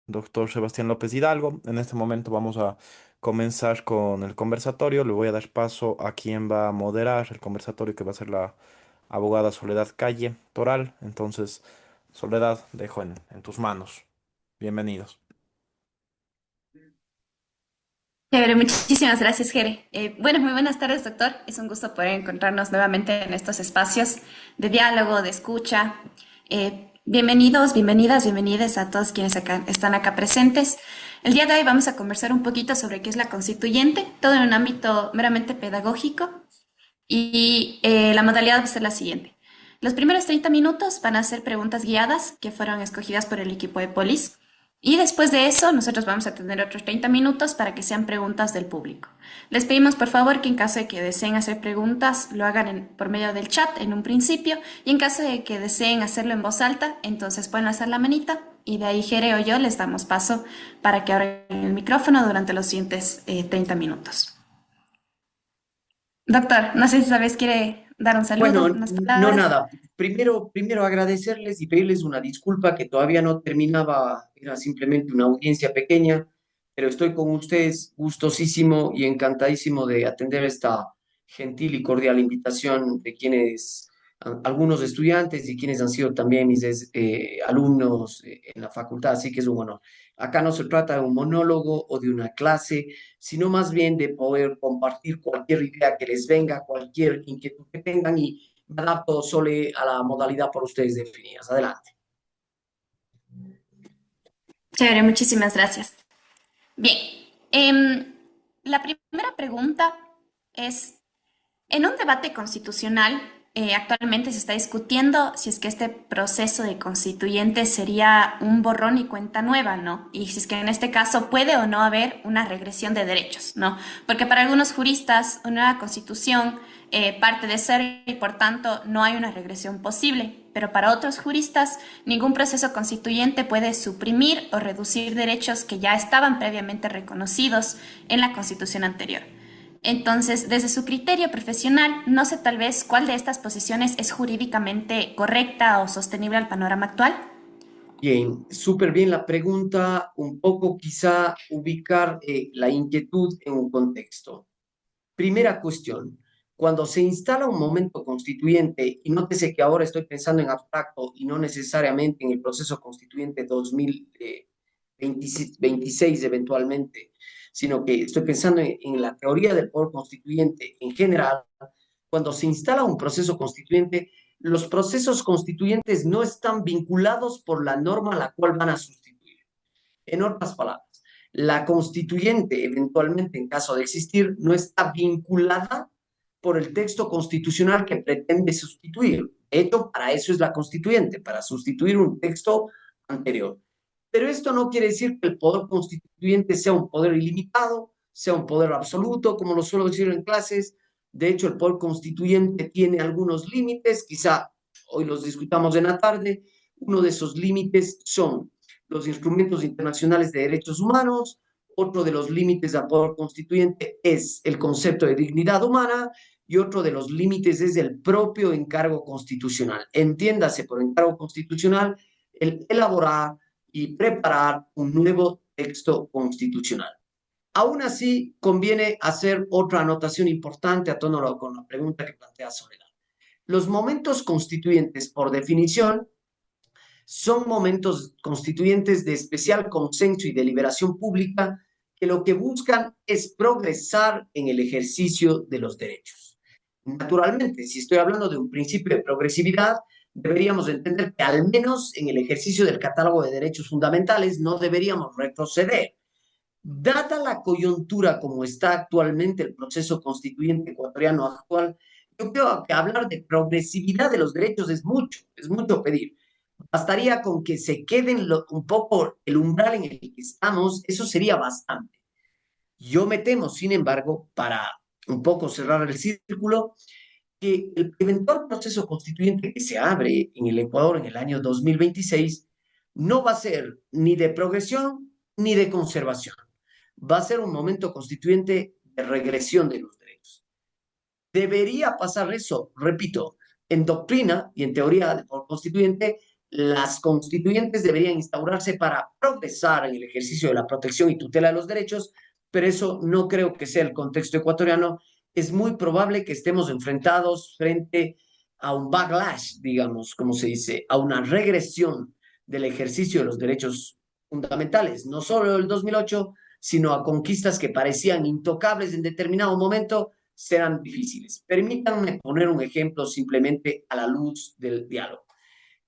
doctor Sebastián López Hidalgo. En este momento vamos a comenzar con el conversatorio. Le voy a dar paso a quien va a moderar el conversatorio, que va a ser la abogada Soledad Calle Toral. Entonces, Soledad, dejo en tus manos. Bienvenidos. Chévere, muchísimas gracias, Jere. Bueno, muy buenas tardes, doctor. Es un gusto poder encontrarnos nuevamente en estos espacios de diálogo, de escucha. Bienvenidos, bienvenidas, bienvenides a todos quienes están acá presentes. El día de hoy vamos a conversar un poquito sobre qué es la constituyente, todo en un ámbito meramente pedagógico y la modalidad va a ser la siguiente. Los primeros 30 minutos van a ser preguntas guiadas que fueron escogidas por el equipo de Polis. Y después de eso, nosotros vamos a tener otros 30 minutos para que sean preguntas del público. Les pedimos por favor que en caso de que deseen hacer preguntas, lo hagan por medio del chat en un principio. Y en caso de que deseen hacerlo en voz alta, entonces pueden alzar la manita y de ahí Jere o yo les damos paso para que abran el micrófono durante los siguientes 30 minutos. Doctor, no sé si sabes, quiere dar un saludo, Bueno, unas no palabras. nada. Primero agradecerles y pedirles una disculpa que todavía no terminaba, era simplemente una audiencia pequeña, pero estoy con ustedes gustosísimo y encantadísimo de atender esta gentil y cordial invitación de quienes, algunos estudiantes y quienes han sido también mis alumnos en la facultad, así que es un honor. Acá no se trata de un monólogo o de una clase, sino más bien de poder compartir cualquier idea que les venga, cualquier inquietud que tengan y me adapto solo a la modalidad por ustedes definidas. Adelante. Chévere, muchísimas gracias. Bien, la primera pregunta es, en un debate constitucional, actualmente se está discutiendo si es que este proceso de constituyente sería un borrón y cuenta nueva, ¿no? Y si es que en este caso puede o no haber una regresión de derechos, ¿no? Porque para algunos juristas una nueva constitución parte de ser y por tanto no hay una regresión posible. Pero para otros juristas, ningún proceso constituyente puede suprimir o reducir derechos que ya estaban previamente reconocidos en la constitución anterior. Entonces, desde su criterio profesional, no sé tal vez cuál de estas posiciones es jurídicamente correcta o sostenible al panorama actual. Bien, súper bien la pregunta, un poco quizá ubicar la inquietud en un contexto. Primera cuestión, cuando se instala un momento constituyente, y nótese que ahora estoy pensando en abstracto y no necesariamente en el proceso constituyente 2026 eventualmente, sino que estoy pensando en la teoría del poder constituyente en general, cuando se instala un proceso constituyente, los procesos constituyentes no están vinculados por la norma a la cual van a sustituir. En otras palabras, la constituyente, eventualmente, en caso de existir, no está vinculada por el texto constitucional que pretende sustituir. De hecho, para eso es la constituyente, para sustituir un texto anterior. Pero esto no quiere decir que el poder constituyente sea un poder ilimitado, sea un poder absoluto, como lo suelo decir en clases. De hecho, el poder constituyente tiene algunos límites, quizá hoy los discutamos en la tarde. Uno de esos límites son los instrumentos internacionales de derechos humanos. Otro de los límites del poder constituyente es el concepto de dignidad humana y otro de los límites es el propio encargo constitucional. Entiéndase por encargo constitucional el elaborar y preparar un nuevo texto constitucional. Aún así, conviene hacer otra anotación importante a tono con la pregunta que plantea Soledad. Los momentos constituyentes, por definición, son momentos constituyentes de especial consenso y deliberación pública que lo que buscan es progresar en el ejercicio de los derechos. Naturalmente, si estoy hablando de un principio de progresividad, deberíamos entender que al menos en el ejercicio del catálogo de derechos fundamentales no deberíamos retroceder. Dada la coyuntura como está actualmente el proceso constituyente ecuatoriano actual, yo creo que hablar de progresividad de los derechos es mucho pedir. Bastaría con que se queden un poco el umbral en el que estamos, eso sería bastante. Yo me temo, sin embargo, para un poco cerrar el círculo, que el eventual proceso constituyente que se abre en el Ecuador en el año 2026 no va a ser ni de progresión ni de conservación. Va a ser un momento constituyente de regresión de los derechos. Debería pasar eso, repito, en doctrina y en teoría constituyente, las constituyentes deberían instaurarse para progresar en el ejercicio de la protección y tutela de los derechos, pero eso no creo que sea el contexto ecuatoriano. Es muy probable que estemos enfrentados frente a un backlash, digamos, como se dice, a una regresión del ejercicio de los derechos fundamentales, no solo el 2008, sino a conquistas que parecían intocables en determinado momento, serán difíciles. Permítanme poner un ejemplo simplemente a la luz del diálogo.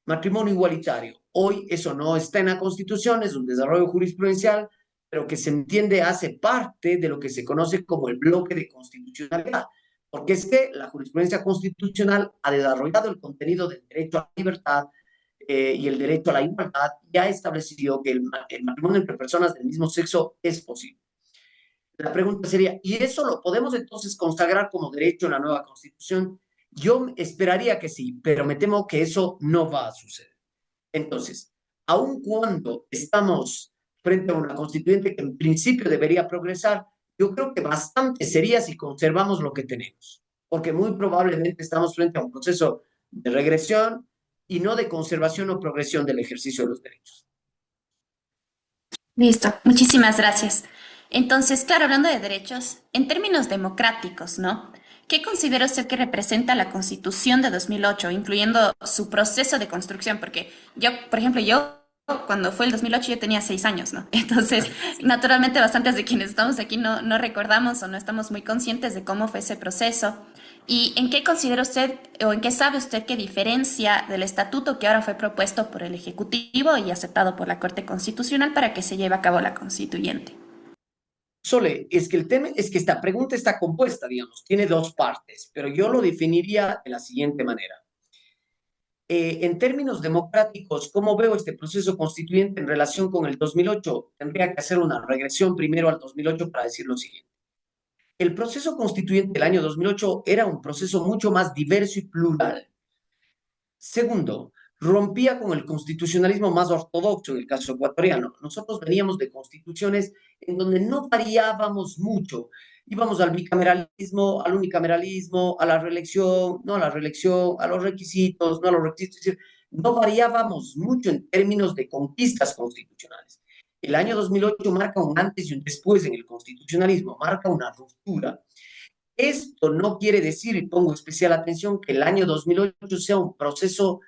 Matrimonio igualitario. Hoy eso no está en la Constitución, es un desarrollo jurisprudencial, pero que se entiende hace parte de lo que se conoce como el bloque de constitucionalidad, porque es que la jurisprudencia constitucional ha desarrollado el contenido del derecho a la libertad y el derecho a la igualdad y ha establecido que el matrimonio entre personas del mismo sexo es posible. La pregunta sería, ¿y eso lo podemos entonces consagrar como derecho en la nueva Constitución? Yo esperaría que sí, pero me temo que eso no va a suceder. Entonces, aun cuando estamos frente a una constituyente que en principio debería progresar, yo creo que bastante sería si conservamos lo que tenemos, porque muy probablemente estamos frente a un proceso de regresión y no de conservación o progresión del ejercicio de los derechos. Listo, muchísimas gracias. Entonces, claro, hablando de derechos, en términos democráticos, ¿no? ¿Qué considera usted que representa la Constitución de 2008, incluyendo su proceso de construcción? Porque yo, por ejemplo, yo cuando fue el 2008 yo tenía 6 años, ¿no? Entonces, naturalmente, bastantes de quienes estamos aquí no recordamos o no estamos muy conscientes de cómo fue ese proceso. ¿Y en qué considera usted o en qué sabe usted que diferencia del estatuto que ahora fue propuesto por el Ejecutivo y aceptado por la Corte Constitucional para que se lleve a cabo la constituyente? Sole, es que el tema es que esta pregunta está compuesta, digamos, tiene dos partes, pero yo lo definiría de la siguiente manera. En términos democráticos, ¿cómo veo este proceso constituyente en relación con el 2008? Tendría que hacer una regresión primero al 2008 para decir lo siguiente. El proceso constituyente del año 2008 era un proceso mucho más diverso y plural. Segundo, rompía con el constitucionalismo más ortodoxo en el caso ecuatoriano. Nosotros veníamos de constituciones en donde no variábamos mucho. Íbamos al bicameralismo, al unicameralismo, a la reelección, no a la reelección, a los requisitos, no a los requisitos. Es decir, no variábamos mucho en términos de conquistas constitucionales. El año 2008 marca un antes y un después en el constitucionalismo, marca una ruptura. Esto no quiere decir, y pongo especial atención, que el año 2008 sea un proceso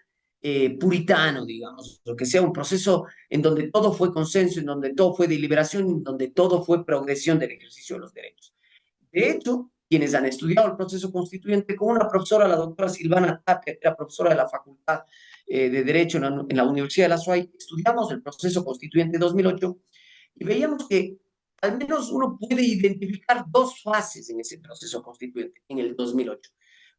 puritano, digamos, o que sea un proceso en donde todo fue consenso, en donde todo fue deliberación, en donde todo fue progresión del ejercicio de los derechos. De hecho, quienes han estudiado el proceso constituyente, con una profesora, la doctora Silvana Tapia, que era profesora de la Facultad de Derecho en la Universidad de la SUAY, estudiamos el proceso constituyente de 2008 y veíamos que al menos uno puede identificar dos fases en ese proceso constituyente, en el 2008.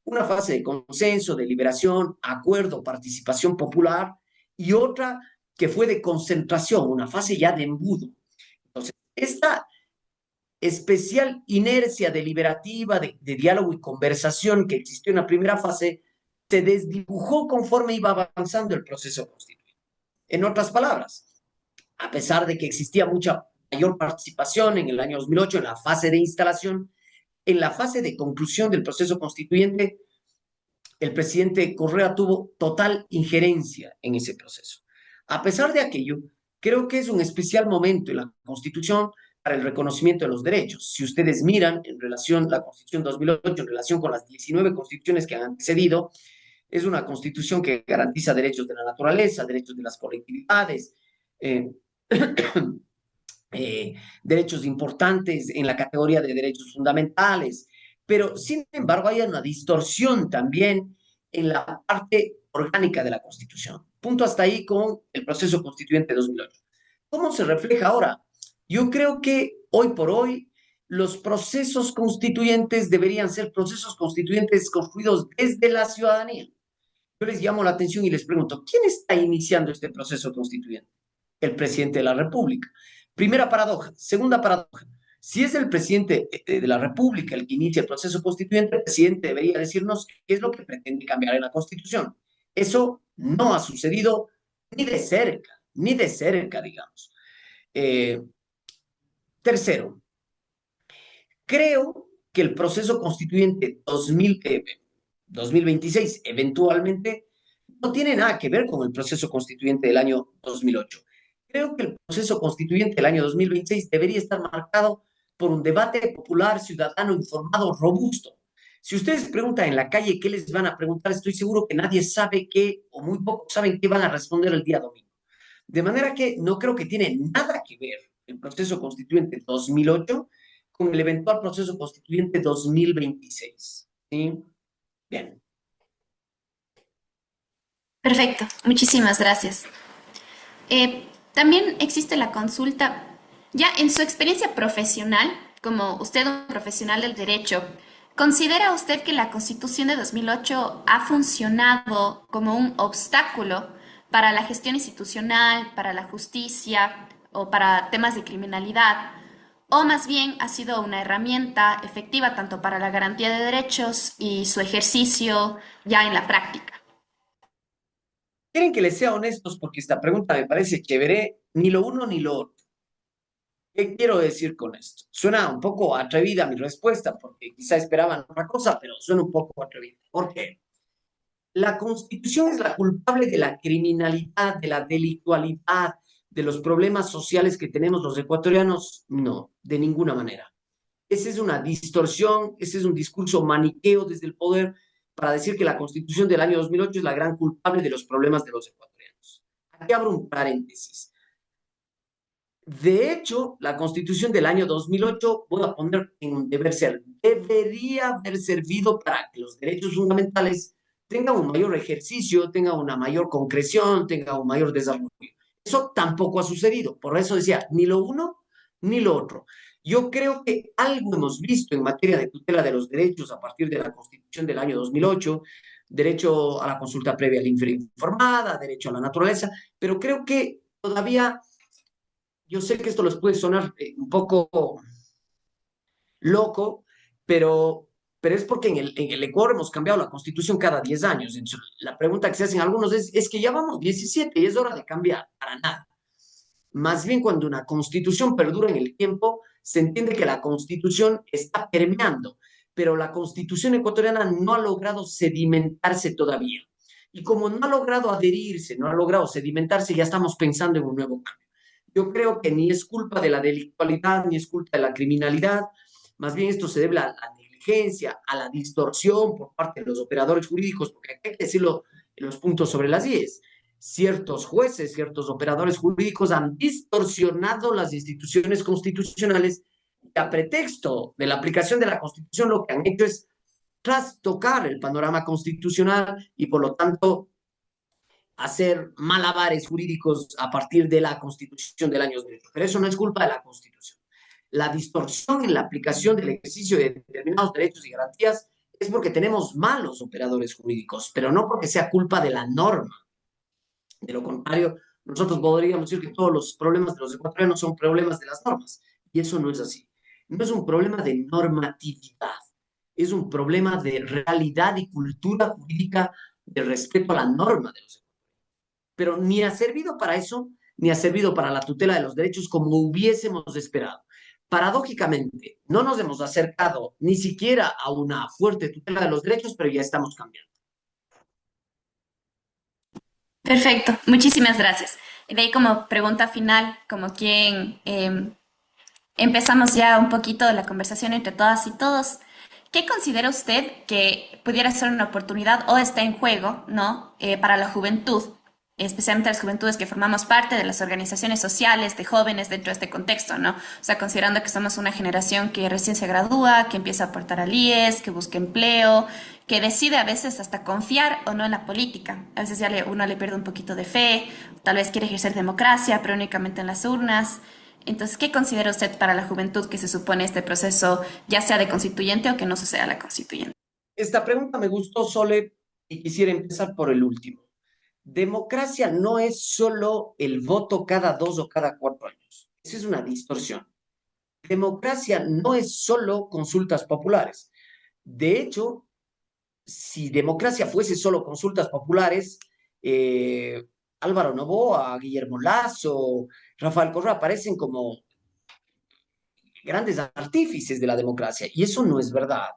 Una fase de consenso, deliberación, acuerdo, participación popular, y otra que fue de concentración, una fase ya de embudo. Entonces, esta especial inercia deliberativa de diálogo y conversación que existió en la primera fase se desdibujó conforme iba avanzando el proceso constituyente. En otras palabras, a pesar de que existía mucha mayor participación en el año 2008 en la fase de instalación, en la fase de conclusión del proceso constituyente, el presidente Correa tuvo total injerencia en ese proceso. A pesar de aquello, creo que es un especial momento en la Constitución para el reconocimiento de los derechos. Si ustedes miran en relación a la Constitución 2008, en relación con las 19 constituciones que han antecedido, es una constitución que garantiza derechos de la naturaleza, derechos de las colectividades, eh, derechos importantes en la categoría de derechos fundamentales, pero sin embargo hay una distorsión también en la parte orgánica de la Constitución. Punto hasta ahí con el proceso constituyente de 2008. ¿Cómo se refleja ahora? Yo creo que hoy por hoy los procesos constituyentes deberían ser procesos constituyentes construidos desde la ciudadanía. Yo les llamo la atención y les pregunto, ¿quién está iniciando este proceso constituyente? El presidente de la República. Primera paradoja. Segunda paradoja. Si es el presidente de la República el que inicia el proceso constituyente, el presidente debería decirnos qué es lo que pretende cambiar en la Constitución. Eso no ha sucedido ni de cerca, digamos. Eh, Tercero, creo que el proceso constituyente 2026, eventualmente, no tiene nada que ver con el proceso constituyente del año 2008. Creo que el proceso constituyente del año 2026 debería estar marcado por un debate popular, ciudadano, informado, robusto. Si ustedes preguntan en la calle qué les van a preguntar, estoy seguro que nadie sabe qué, o muy pocos saben qué van a responder el día domingo. De manera que no creo que tiene nada que ver el proceso constituyente 2008 con el eventual proceso constituyente 2026. ¿Sí? Bien. Perfecto, muchísimas gracias. También existe la consulta, ya en su experiencia profesional, como usted un profesional del derecho, ¿considera usted que la Constitución de 2008 ha funcionado como un obstáculo para la gestión institucional, para la justicia o para temas de criminalidad? ¿O más bien ha sido una herramienta efectiva tanto para la garantía de derechos y su ejercicio ya en la práctica? Quieren que les sea honestos porque esta pregunta me parece chévere, ni lo uno ni lo otro. ¿Qué quiero decir con esto? Suena un poco atrevida mi respuesta porque quizá esperaban otra cosa, pero suena un poco atrevida. ¿Por qué? La Constitución es la culpable de la criminalidad, de la delictualidad, de los problemas sociales que tenemos los ecuatorianos. No, de ninguna manera. Esa es una distorsión, ese es un discurso maniqueo desde el poder para decir que la Constitución del año 2008 es la gran culpable de los problemas de los ecuatorianos. Aquí abro un paréntesis. De hecho, la Constitución del año 2008, voy a poner en un deber ser, debería haber servido para que los derechos fundamentales tengan un mayor ejercicio, tengan una mayor concreción, tengan un mayor desarrollo. Eso tampoco ha sucedido. Por eso decía, ni lo uno ni lo otro. Yo creo que algo hemos visto en materia de tutela de los derechos a partir de la Constitución del año 2008, derecho a la consulta previa informada, derecho a la naturaleza, pero creo que todavía yo sé que esto les puede sonar un poco loco, pero es porque en el Ecuador hemos cambiado la constitución cada 10 años. Entonces, la pregunta que se hacen algunos es que ya vamos 17 y es hora de cambiar. Para nada. Más bien cuando una constitución perdura en el tiempo, se entiende que la constitución está permeando, pero la constitución ecuatoriana no ha logrado sedimentarse todavía. Y como no ha logrado adherirse, no ha logrado sedimentarse, ya estamos pensando en un nuevo cambio. Yo creo que ni es culpa de la delictualidad, ni es culpa de la criminalidad, más bien esto se debe a la negligencia, a la distorsión por parte de los operadores jurídicos, porque hay que decirlo en los puntos sobre las IES. Ciertos jueces, ciertos operadores jurídicos han distorsionado las instituciones constitucionales y a pretexto de la aplicación de la Constitución lo que han hecho es trastocar el panorama constitucional y por lo tanto hacer malabares jurídicos a partir de la Constitución del año 2008. Pero eso no es culpa de la Constitución. La distorsión en la aplicación del ejercicio de determinados derechos y garantías es porque tenemos malos operadores jurídicos, pero no porque sea culpa de la norma. De lo contrario, nosotros podríamos decir que todos los problemas de los ecuatorianos son problemas de las normas, y eso no es así. No es un problema de normatividad, es un problema de realidad y cultura jurídica de respeto a la norma de los ecuatorianos. Pero ni ha servido para eso, ni ha servido para la tutela de los derechos como hubiésemos esperado. Paradójicamente, no nos hemos acercado ni siquiera a una fuerte tutela de los derechos, pero ya estamos cambiando. Perfecto, muchísimas gracias. De ahí como pregunta final, como quien empezamos ya un poquito de la conversación entre todas y todos. ¿Qué considera usted que pudiera ser una oportunidad o está en juego, ¿no? Para la juventud, especialmente las juventudes que formamos parte de las organizaciones sociales de jóvenes dentro de este contexto, ¿no? O sea, considerando que somos una generación que recién se gradúa, que empieza a aportar al IES, que busca empleo, que decide a veces hasta confiar o no en la política. A veces uno le pierde un poquito de fe, tal vez quiere ejercer democracia, pero únicamente en las urnas. Entonces, ¿qué considera usted para la juventud que se supone este proceso, ya sea de constituyente o que no suceda la constituyente? Esta pregunta me gustó, Sole, y quisiera empezar por el último. Democracia no es solo el voto cada 2 o cada 4 años. Esa es una distorsión. Democracia no es solo consultas populares. De hecho, si democracia fuese solo consultas populares, Álvaro Noboa, Guillermo Lasso, Rafael Correa aparecen como grandes artífices de la democracia, y eso no es verdad.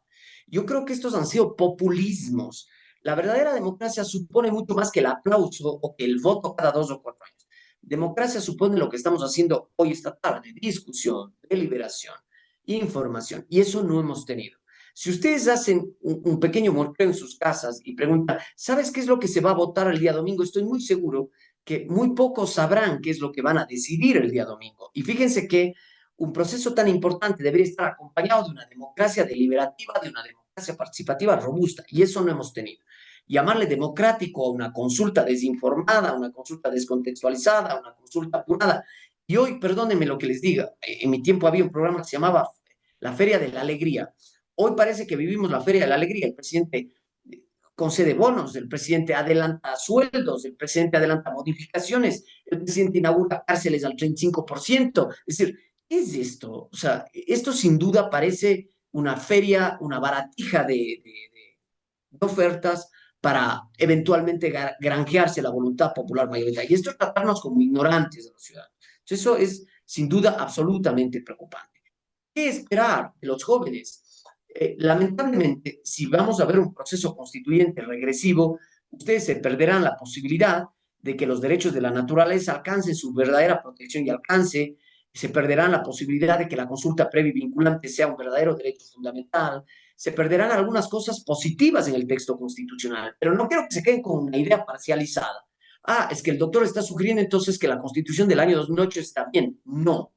Yo creo que estos han sido populismos, La verdadera democracia supone mucho más que el aplauso o que el voto cada 2 o 4 años. Democracia supone lo que estamos haciendo hoy esta tarde, discusión, deliberación, información, y eso no hemos tenido. Si ustedes hacen un pequeño muestreo en sus casas y preguntan, ¿sabes qué es lo que se va a votar el día domingo? Estoy muy seguro que muy pocos sabrán qué es lo que van a decidir el día domingo. Y fíjense que un proceso tan importante debería estar acompañado de una democracia deliberativa, de una democracia participativa robusta, y eso no hemos tenido. Llamarle democrático a una consulta desinformada, a una consulta descontextualizada, a una consulta apurada. Y hoy, perdónenme lo que les diga, en mi tiempo había un programa que se llamaba La Feria de la Alegría. Hoy parece que vivimos la Feria de la Alegría. El presidente concede bonos, el presidente adelanta sueldos, el presidente adelanta modificaciones, el presidente inaugura cárceles al 35%. Es decir, ¿qué es esto? O sea, esto sin duda parece una feria, una baratija de ofertas para eventualmente granjearse la voluntad popular mayoritaria. Y esto es tratarnos como ignorantes de los ciudadanos. Entonces, eso es sin duda absolutamente preocupante. ¿Qué esperar de los jóvenes? Lamentablemente, si vamos a ver un proceso constituyente regresivo, ustedes se perderán la posibilidad de que los derechos de la naturaleza alcancen su verdadera protección y alcance, se perderán la posibilidad de que la consulta previa y vinculante sea un verdadero derecho fundamental, se perderán algunas cosas positivas en el texto constitucional, pero no quiero que se queden con una idea parcializada. Ah, es que el doctor está sugiriendo entonces que la constitución del año 2008 está bien. No,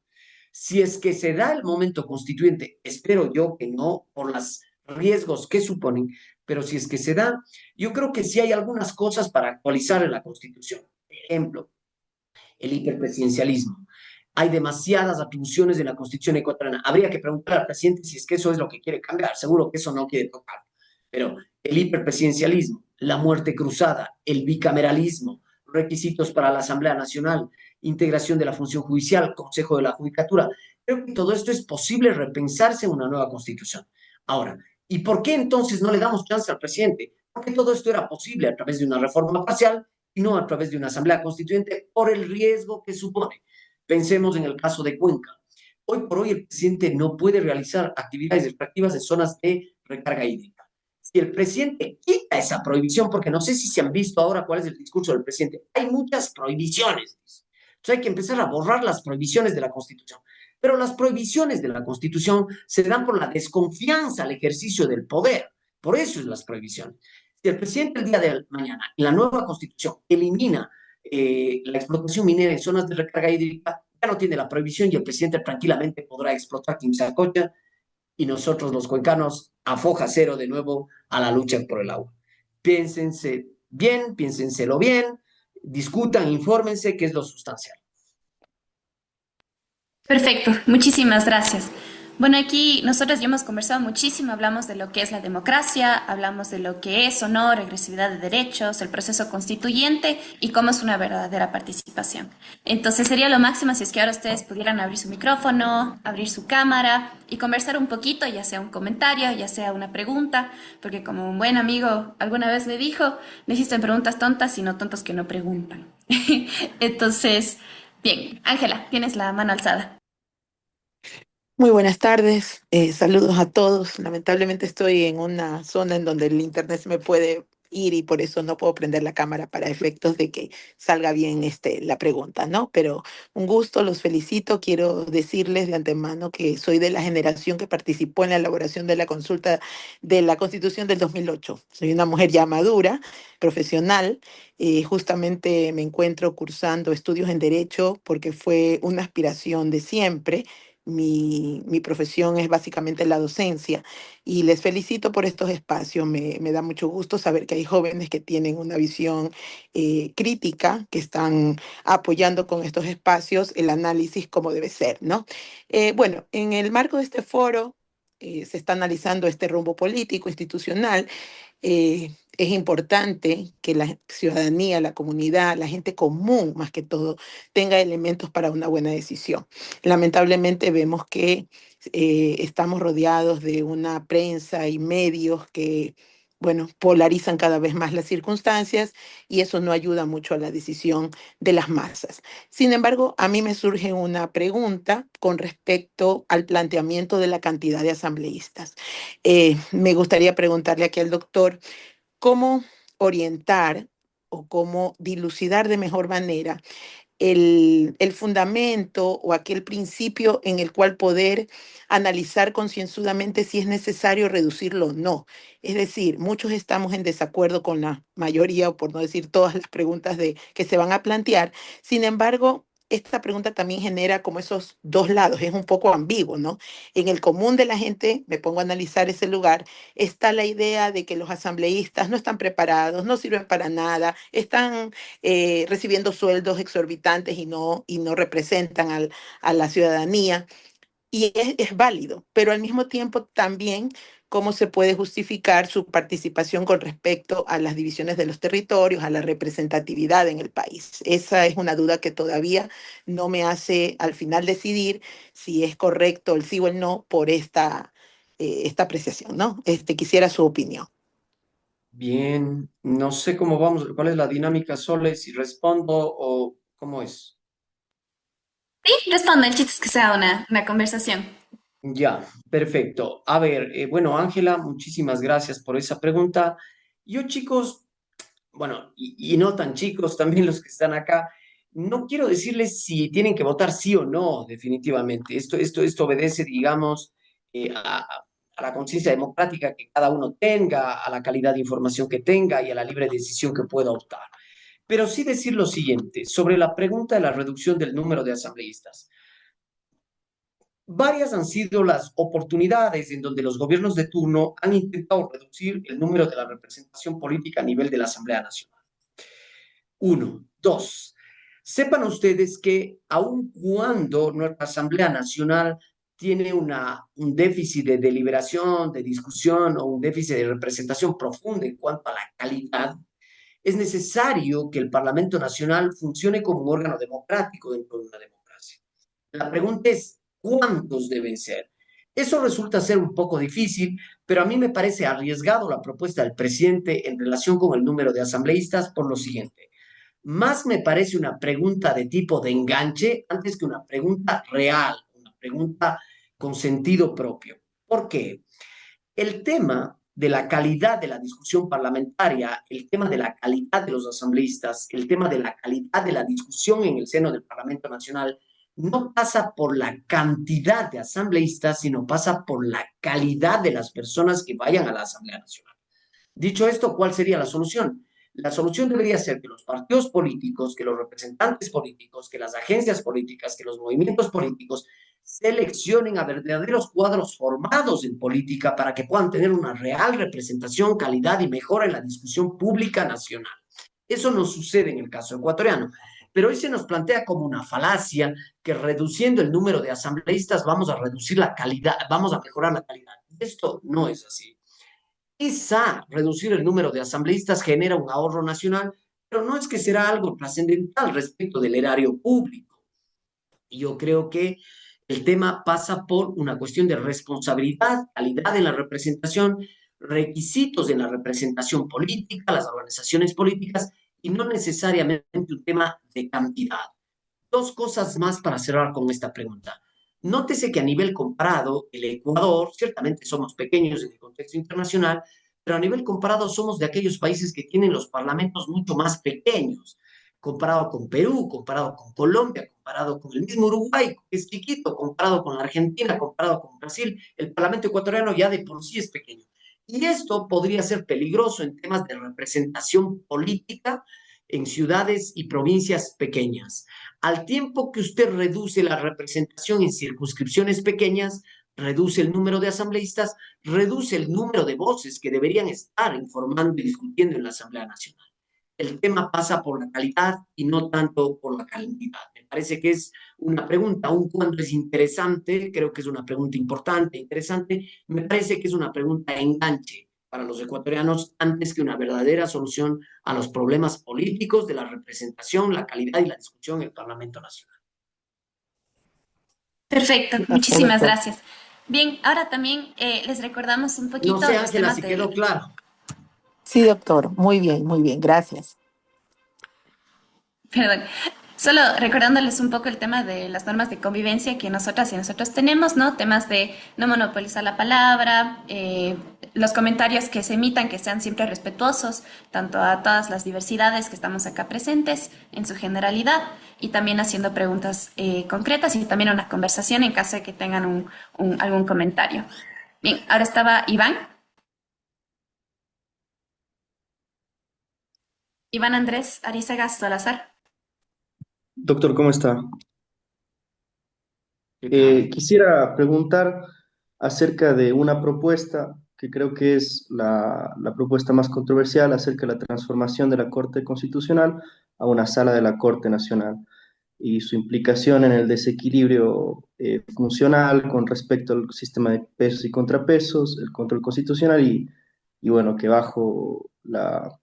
si es que se da el momento constituyente, espero yo que no, por los riesgos que suponen, pero si es que se da, yo creo que sí hay algunas cosas para actualizar en la Constitución. Por ejemplo, el hiperpresidencialismo. Hay demasiadas atribuciones en la Constitución ecuatoriana. Habría que preguntar al presidente si es que eso es lo que quiere cambiar. Seguro que eso no quiere tocar. Pero el hiperpresidencialismo, la muerte cruzada, el bicameralismo, requisitos para la Asamblea Nacional, integración de la función judicial, Consejo de la Judicatura. Creo que todo esto es posible repensarse en una nueva constitución. Ahora, ¿y por qué entonces no le damos chance al presidente? Porque todo esto era posible a través de una reforma parcial y no a través de una asamblea constituyente por el riesgo que supone. Pensemos en el caso de Cuenca. Hoy por hoy el presidente no puede realizar actividades extractivas en zonas de recarga hídrica. Si el presidente quita esa prohibición, porque no sé si se han visto ahora cuál es el discurso del presidente, hay muchas prohibiciones. Entonces hay que empezar a borrar las prohibiciones de la Constitución. Pero las prohibiciones de la Constitución se dan por la desconfianza al ejercicio del poder. Por eso es las prohibiciones. Si el presidente el día de mañana, en la nueva Constitución, elimina la explotación minera en zonas de recarga hídrica, ya no tiene la prohibición y el presidente tranquilamente podrá explotar Quimsacocha y nosotros los cuencanos a foja cero de nuevo a la lucha por el agua. Piénsense bien, piénsenselo bien, discutan, infórmense qué es lo sustancial. Perfecto, muchísimas gracias. Bueno, aquí nosotros ya hemos conversado muchísimo, hablamos de lo que es la democracia, hablamos de lo que es o no regresividad de derechos, el proceso constituyente y cómo es una verdadera participación. Entonces sería lo máximo si es que ahora ustedes pudieran abrir su micrófono, abrir su cámara y conversar un poquito, ya sea un comentario, ya sea una pregunta, porque como un buen amigo alguna vez le dijo, no existen preguntas tontas, sino tontos que no preguntan. Entonces, bien, Ángela, tienes la mano alzada. Muy buenas tardes, saludos a todos. Lamentablemente estoy en una zona en donde el internet se me puede ir y por eso no puedo prender la cámara para efectos de que salga bien la pregunta, ¿no? Pero un gusto, los felicito. Quiero decirles de antemano que soy de la generación que participó en la elaboración de la consulta de la Constitución del 2008. Soy una mujer ya madura, profesional. Justamente me encuentro cursando estudios en Derecho porque fue una aspiración de siempre. Mi profesión es básicamente la docencia y les felicito por estos espacios. Me da mucho gusto saber que hay jóvenes que tienen una visión crítica, que están apoyando con estos espacios el análisis como debe ser, ¿no? Bueno, en el marco de este foro se está analizando este rumbo político, institucional. Es importante que la ciudadanía, la comunidad, la gente común, más que todo, tenga elementos para una buena decisión. Lamentablemente vemos que estamos rodeados de una prensa y medios que, bueno, polarizan cada vez más las circunstancias y eso no ayuda mucho a la decisión de las masas. Sin embargo, a mí me surge una pregunta con respecto al planteamiento de la cantidad de asambleístas. Me gustaría preguntarle aquí al doctor, cómo orientar o cómo dilucidar de mejor manera el fundamento o aquel principio en el cual poder analizar concienzudamente si es necesario reducirlo o no. Es decir, muchos estamos en desacuerdo con la mayoría, o por no decir todas las preguntas que se van a plantear. Sin embargo, esta pregunta también genera como esos dos lados, es un poco ambiguo, ¿no? En el común de la gente, me pongo a analizar ese lugar, está la idea de que los asambleístas no están preparados, no sirven para nada, están recibiendo sueldos exorbitantes y no representan a la ciudadanía. Y es válido, pero al mismo tiempo también cómo se puede justificar su participación con respecto a las divisiones de los territorios, a la representatividad en el país. Esa es una duda que todavía no me hace al final decidir si es correcto el sí o el no por esta apreciación, ¿no? Quisiera su opinión. Bien, no sé cómo vamos, cuál es la dinámica, Sole, si respondo o cómo es. Sí, respondo, el chiste es que sea una conversación. Ya, perfecto. A ver, bueno, Ángela, muchísimas gracias por esa pregunta. Yo, chicos, bueno, y no tan chicos, también los que están acá, no quiero decirles si tienen que votar sí o no, definitivamente. Esto obedece, digamos, a la conciencia democrática que cada uno tenga, a la calidad de información que tenga y a la libre decisión que pueda optar. Pero sí decir lo siguiente, sobre la pregunta de la reducción del número de asambleístas. Varias han sido las oportunidades en donde los gobiernos de turno han intentado reducir el número de la representación política a nivel de la Asamblea Nacional. Uno. Dos. Sepan ustedes que aun cuando nuestra Asamblea Nacional tiene un déficit de deliberación, de discusión o un déficit de representación profunda en cuanto a la calidad, es necesario que el Parlamento Nacional funcione como un órgano democrático dentro de una democracia. La pregunta es, ¿cuántos deben ser? Eso resulta ser un poco difícil, pero a mí me parece arriesgado la propuesta del presidente en relación con el número de asambleístas por lo siguiente. Más me parece una pregunta de tipo de enganche antes que una pregunta real, una pregunta con sentido propio. ¿Por qué? El tema de la calidad de la discusión parlamentaria, el tema de la calidad de los asambleístas, el tema de la calidad de la discusión en el seno del Parlamento Nacional, no pasa por la cantidad de asambleístas, sino pasa por la calidad de las personas que vayan a la Asamblea Nacional. Dicho esto, ¿cuál sería la solución? La solución debería ser que los partidos políticos, que los representantes políticos, que las agencias políticas, que los movimientos políticos seleccionen a verdaderos cuadros formados en política para que puedan tener una real representación, calidad y mejora en la discusión pública nacional. Eso no sucede en el caso ecuatoriano, pero hoy se nos plantea como una falacia que reduciendo el número de asambleístas vamos a reducir la calidad, vamos a mejorar la calidad. Esto no es así. Quizá reducir el número de asambleístas genera un ahorro nacional, pero no es que será algo trascendental respecto del erario público. Y yo creo que el tema pasa por una cuestión de responsabilidad, calidad en la representación, requisitos en la representación política, las organizaciones políticas, y no necesariamente un tema de cantidad. Dos cosas más para cerrar con esta pregunta. Nótese que a nivel comparado, el Ecuador, ciertamente somos pequeños en el contexto internacional, pero a nivel comparado somos de aquellos países que tienen los parlamentos mucho más pequeños, comparado con Perú, comparado con Colombia, comparado con el mismo Uruguay, que es chiquito, comparado con la Argentina, comparado con Brasil, el parlamento ecuatoriano ya de por sí es pequeño. Y esto podría ser peligroso en temas de representación política en ciudades y provincias pequeñas. Al tiempo que usted reduce la representación en circunscripciones pequeñas, reduce el número de asambleístas, reduce el número de voces que deberían estar informando y discutiendo en la Asamblea Nacional. El tema pasa por la calidad y no tanto por la cantidad. Me parece que es una pregunta, aun cuando es interesante, creo que es una pregunta importante, interesante, me parece que es una pregunta enganche para los ecuatorianos antes que una verdadera solución a los problemas políticos de la representación, la calidad y la discusión en el Parlamento Nacional. Perfecto, Gracias, muchísimas doctor. gracias. Bien, ahora también les recordamos un No poquito sé, los Ángela, temas si quedó del... claro. Sí, doctor. Muy bien. Gracias. Perdón. Solo recordándoles un poco el tema de las normas de convivencia que nosotras y nosotros tenemos, ¿no? Temas de no monopolizar la palabra, los comentarios que se emitan que sean siempre respetuosos, tanto a todas las diversidades que estamos acá presentes en su generalidad y también haciendo preguntas concretas y también una conversación en caso de que tengan algún comentario. Bien, ahora estaba Iván. Iván Andrés Arizaga Salazar. Doctor, ¿cómo está? ¿Qué tal? Quisiera preguntar acerca de una propuesta que creo que es la propuesta más controversial acerca de la transformación de la Corte Constitucional a una sala de la Corte Nacional y su implicación en el desequilibrio funcional con respecto al sistema de pesos y contrapesos, el control constitucional y bueno, que bajo la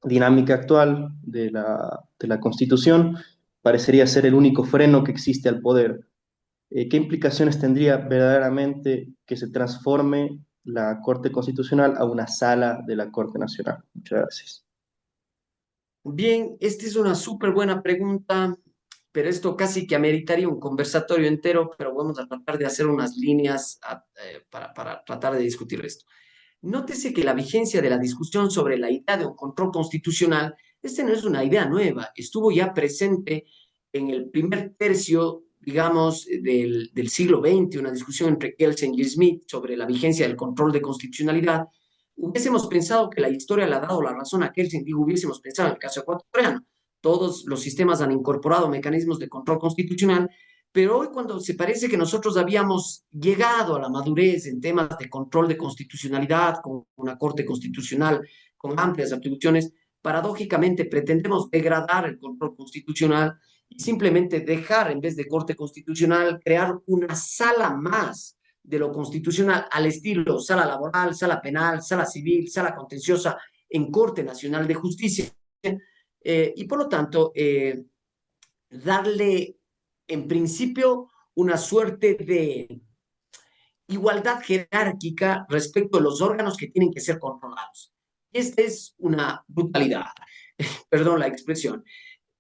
dinámica actual de la Constitución parecería ser el único freno que existe al poder. ¿Qué implicaciones tendría verdaderamente que se transforme la Corte Constitucional a una sala de la Corte Nacional? Muchas gracias. Bien, esta es una súper buena pregunta, pero esto casi que ameritaría un conversatorio entero, pero vamos a tratar de hacer unas líneas para tratar de discutir esto. Nótese que la vigencia de la discusión sobre la idea de un control constitucional, este no es una idea nueva, estuvo ya presente en el primer tercio, digamos, del siglo XX, una discusión entre Kelsen y Smith sobre la vigencia del control de constitucionalidad. Hubiésemos pensado que la historia le ha dado la razón a Kelsen, digo, hubiésemos pensado en el caso ecuatoriano. Todos los sistemas han incorporado mecanismos de control constitucional, pero hoy cuando se parece que nosotros habíamos llegado a la madurez en temas de control de constitucionalidad, con una Corte Constitucional con amplias atribuciones, paradójicamente pretendemos degradar el control constitucional y simplemente dejar, en vez de Corte Constitucional, crear una sala más de lo constitucional al estilo sala laboral, sala penal, sala civil, sala contenciosa en Corte Nacional de Justicia. Y por lo tanto, darle en principio una suerte de igualdad jerárquica respecto a los órganos que tienen que ser controlados. Esta es una brutalidad, perdón la expresión.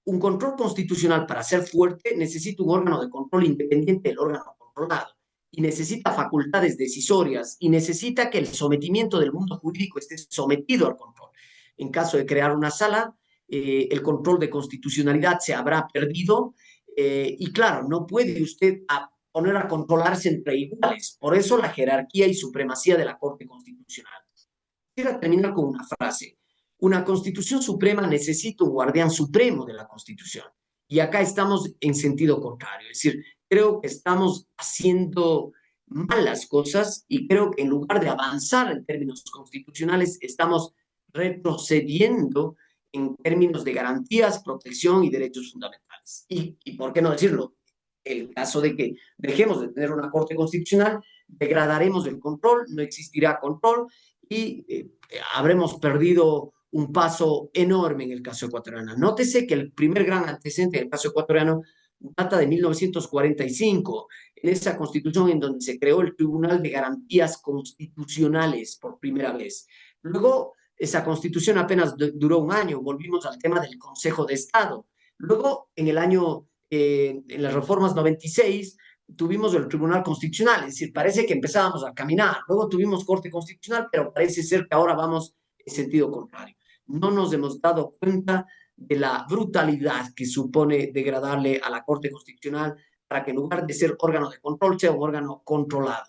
Un control constitucional para ser fuerte necesita un órgano de control independiente del órgano controlado y necesita facultades decisorias y necesita que el sometimiento del mundo jurídico esté sometido al control. En caso de crear una sala, el control de constitucionalidad se habrá perdido y claro, no puede usted poner a controlarse entre iguales. Por eso la jerarquía y supremacía de la Corte Constitucional. Quisiera terminar con una frase. Una Constitución Suprema necesita un guardián supremo de la Constitución. Y acá estamos en sentido contrario. Es decir, creo que estamos haciendo malas cosas y creo que en lugar de avanzar en términos constitucionales, estamos retrocediendo en términos de garantías, protección y derechos fundamentales. Y por qué no decirlo, el caso de que dejemos de tener una Corte Constitucional, degradaremos el control, no existirá control y habremos perdido un paso enorme en el caso ecuatoriano. Nótese que el primer gran antecedente del caso ecuatoriano data de 1945, en esa constitución en donde se creó el Tribunal de Garantías Constitucionales por primera vez. Luego, esa constitución apenas duró un año, volvimos al tema del Consejo de Estado. Luego, en el año, en las reformas 96, tuvimos el Tribunal Constitucional, es decir, parece que empezábamos a caminar. Luego tuvimos Corte Constitucional, pero parece ser que ahora vamos en sentido contrario. No nos hemos dado cuenta de la brutalidad que supone degradarle a la Corte Constitucional para que en lugar de ser órgano de control sea un órgano controlado.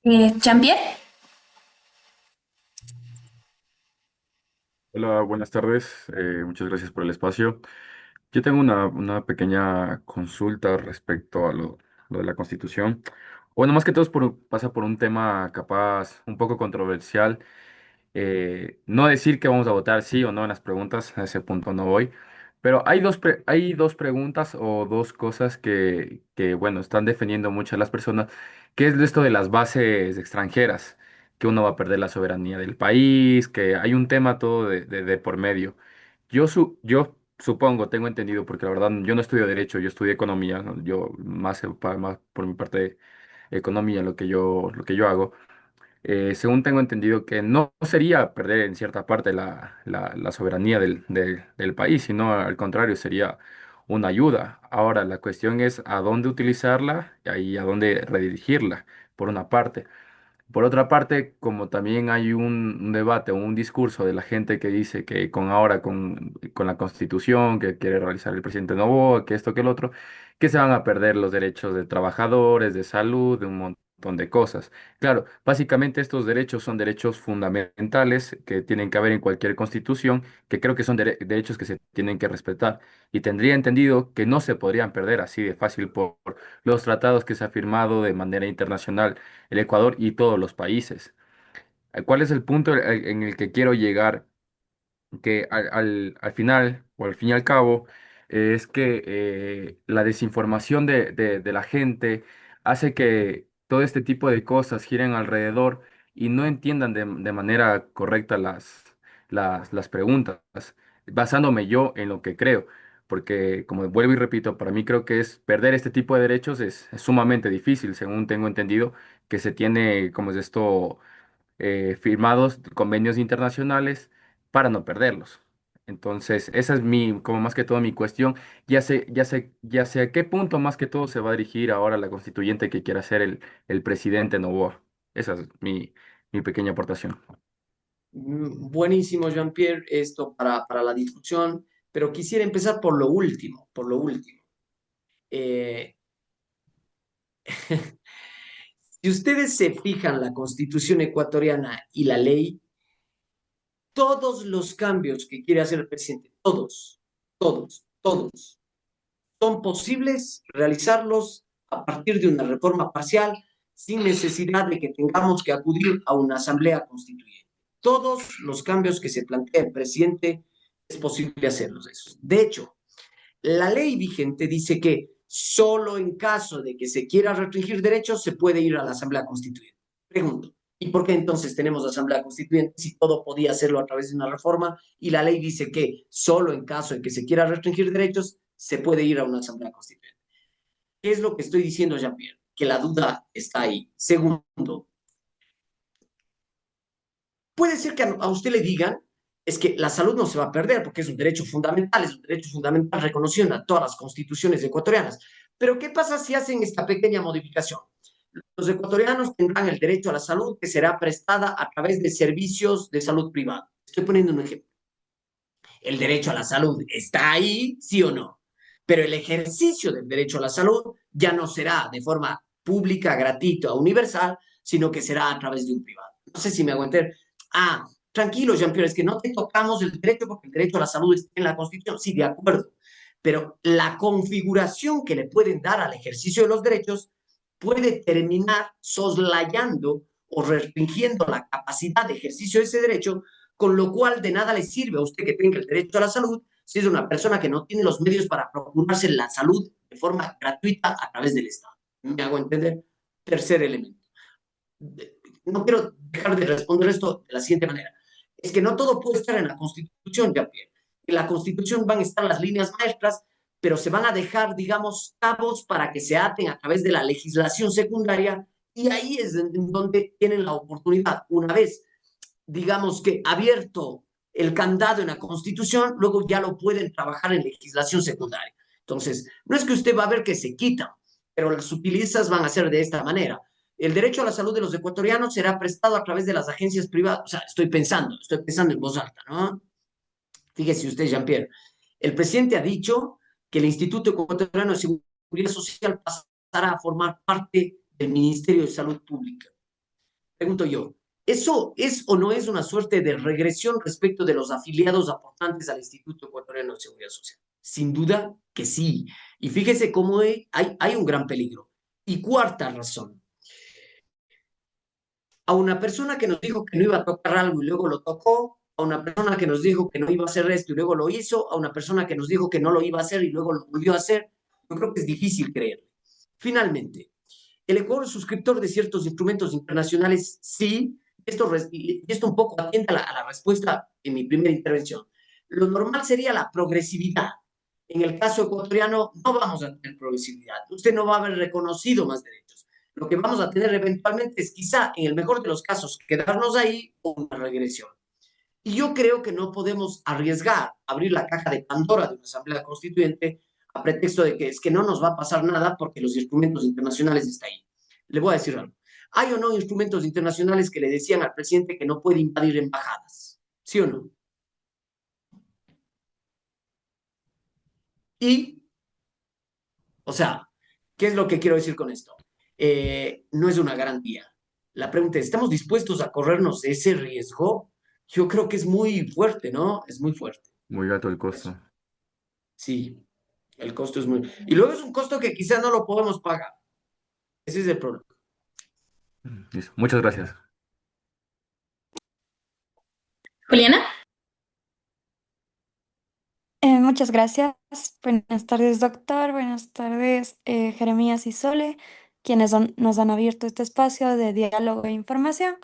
Jean-Pierre. Hola, buenas tardes. Muchas gracias por el espacio. Yo tengo una pequeña consulta respecto a lo de la Constitución. Bueno, más que todo pasa por un tema capaz un poco controversial. No decir que vamos a votar sí o no en las preguntas, a ese punto no voy. Pero hay dos preguntas o dos cosas bueno, están defendiendo muchas las personas, que es esto de las bases extranjeras, que uno va a perder la soberanía del país, que hay un tema todo de por medio. Yo supongo, tengo entendido, porque la verdad yo no estudio derecho, yo estudio economía, ¿no? Yo más por mi parte economía lo que yo hago. Según tengo entendido que no sería perder en cierta parte la soberanía del país, sino al contrario, sería una ayuda. Ahora, la cuestión es a dónde utilizarla y a dónde redirigirla, por una parte. Por otra parte, como también hay un debate o un discurso de la gente que dice que con la Constitución que quiere realizar el presidente Noboa, que esto, que el otro, que se van a perder los derechos de trabajadores, de salud, de un montón de cosas. Claro, básicamente estos derechos son derechos fundamentales que tienen que haber en cualquier constitución, que creo que son derechos que se tienen que respetar. Y tendría entendido que no se podrían perder así de fácil por los tratados que se ha firmado de manera internacional el Ecuador y todos los países. ¿Cuál es el punto en el que quiero llegar? Que al final, o al fin y al cabo, es que la desinformación de la gente hace que todo este tipo de cosas giren alrededor y no entiendan de manera correcta las preguntas, basándome yo en lo que creo. Porque, como vuelvo y repito, para mí creo que es perder este tipo de derechos es sumamente difícil, según tengo entendido, que se tiene, como es esto, firmados convenios internacionales para no perderlos. Entonces, esa es como más que todo mi cuestión. Ya sé a qué punto más que todo se va a dirigir ahora la constituyente que quiera ser el presidente Noboa. Esa es mi pequeña aportación. Buenísimo, Jean-Pierre, esto para la discusión, pero quisiera empezar por lo último, por lo último. Eh, si ustedes se fijan la constitución ecuatoriana y la ley, todos los cambios que quiere hacer el presidente, todos, son posibles realizarlos a partir de una reforma parcial sin necesidad de que tengamos que acudir a una asamblea constituyente. Todos los cambios que se plantea el presidente es posible hacerlos esos. De hecho, la ley vigente dice que solo en caso de que se quiera restringir derechos se puede ir a la asamblea constituyente. Pregunto, ¿y por qué entonces tenemos asamblea constituyente si todo podía hacerlo a través de una reforma y la ley dice que solo en caso de que se quiera restringir derechos se puede ir a una asamblea constituyente? ¿Qué es lo que estoy diciendo, Jean-Pierre? Que la duda está ahí. Segundo, puede ser que a usted le digan es que la salud no se va a perder porque es un derecho fundamental reconocido en todas las constituciones ecuatorianas. Pero ¿qué pasa si hacen esta pequeña modificación? Los ecuatorianos tendrán el derecho a la salud que será prestada a través de servicios de salud privada. Estoy poniendo un ejemplo. El derecho a la salud está ahí, sí o no, pero el ejercicio del derecho a la salud ya no será de forma pública, gratuita, universal, sino que será a través de un privado. No sé si me hago entender. Ah, tranquilo, Jean-Pierre, es que no te tocamos el derecho porque el derecho a la salud está en la Constitución. Sí, de acuerdo. Pero la configuración que le pueden dar al ejercicio de los derechos puede terminar soslayando o restringiendo la capacidad de ejercicio de ese derecho, con lo cual de nada le sirve a usted que tenga el derecho a la salud si es una persona que no tiene los medios para procurarse la salud de forma gratuita a través del Estado. ¿Me hago entender? Tercer elemento. No quiero dejar de responder esto de la siguiente manera. Es que no todo puede estar en la Constitución, Jean-Pierre. En la Constitución van a estar las líneas maestras, pero se van a dejar, digamos, cabos para que se aten a través de la legislación secundaria y ahí es en donde tienen la oportunidad. Una vez, digamos que abierto el candado en la Constitución, luego ya lo pueden trabajar en legislación secundaria. Entonces, no es que usted va a ver que se quitan, pero las utilizas van a ser de esta manera. El derecho a la salud de los ecuatorianos será prestado a través de las agencias privadas. O sea, estoy pensando en voz alta, ¿no? Fíjese usted, Jean-Pierre. El presidente ha dicho que el Instituto Ecuatoriano de Seguridad Social pasará a formar parte del Ministerio de Salud Pública. Pregunto yo, ¿eso es o no es una suerte de regresión respecto de los afiliados aportantes al Instituto Ecuatoriano de Seguridad Social? Sin duda que sí. Y fíjese cómo hay un gran peligro. Y cuarta razón, a una persona que nos dijo que no iba a tocar algo y luego lo tocó, a una persona que nos dijo que no iba a hacer esto y luego lo hizo, a una persona que nos dijo que no lo iba a hacer y luego lo volvió a hacer, yo creo que es difícil creer. Finalmente, el Ecuador es suscriptor de ciertos instrumentos internacionales, sí, esto un poco atiende a la respuesta en mi primera intervención. Lo normal sería la progresividad. En el caso ecuatoriano no vamos a tener progresividad. Usted no va a haber reconocido más derechos. Lo que vamos a tener eventualmente es quizá, en el mejor de los casos, quedarnos ahí o una regresión. Y yo creo que no podemos arriesgar abrir la caja de Pandora de una asamblea constituyente a pretexto de que es que no nos va a pasar nada porque los instrumentos internacionales están ahí. Le voy a decir algo. ¿Hay o no instrumentos internacionales que le decían al presidente que no puede invadir embajadas? ¿Sí o no? Y, o sea, ¿qué es lo que quiero decir con esto? No es una garantía. La pregunta es, ¿estamos dispuestos a corrernos ese riesgo? Yo creo que es muy fuerte, ¿no? Es muy fuerte. Muy alto el Eso. costo. Sí, el costo es muy... Y luego es un costo que quizá no lo podemos pagar. Ese es el problema. Listo. Muchas gracias. Juliana. Muchas gracias. Buenas tardes, doctor. Buenas tardes, Jeremías y Sole, quienes nos han abierto este espacio de diálogo e información.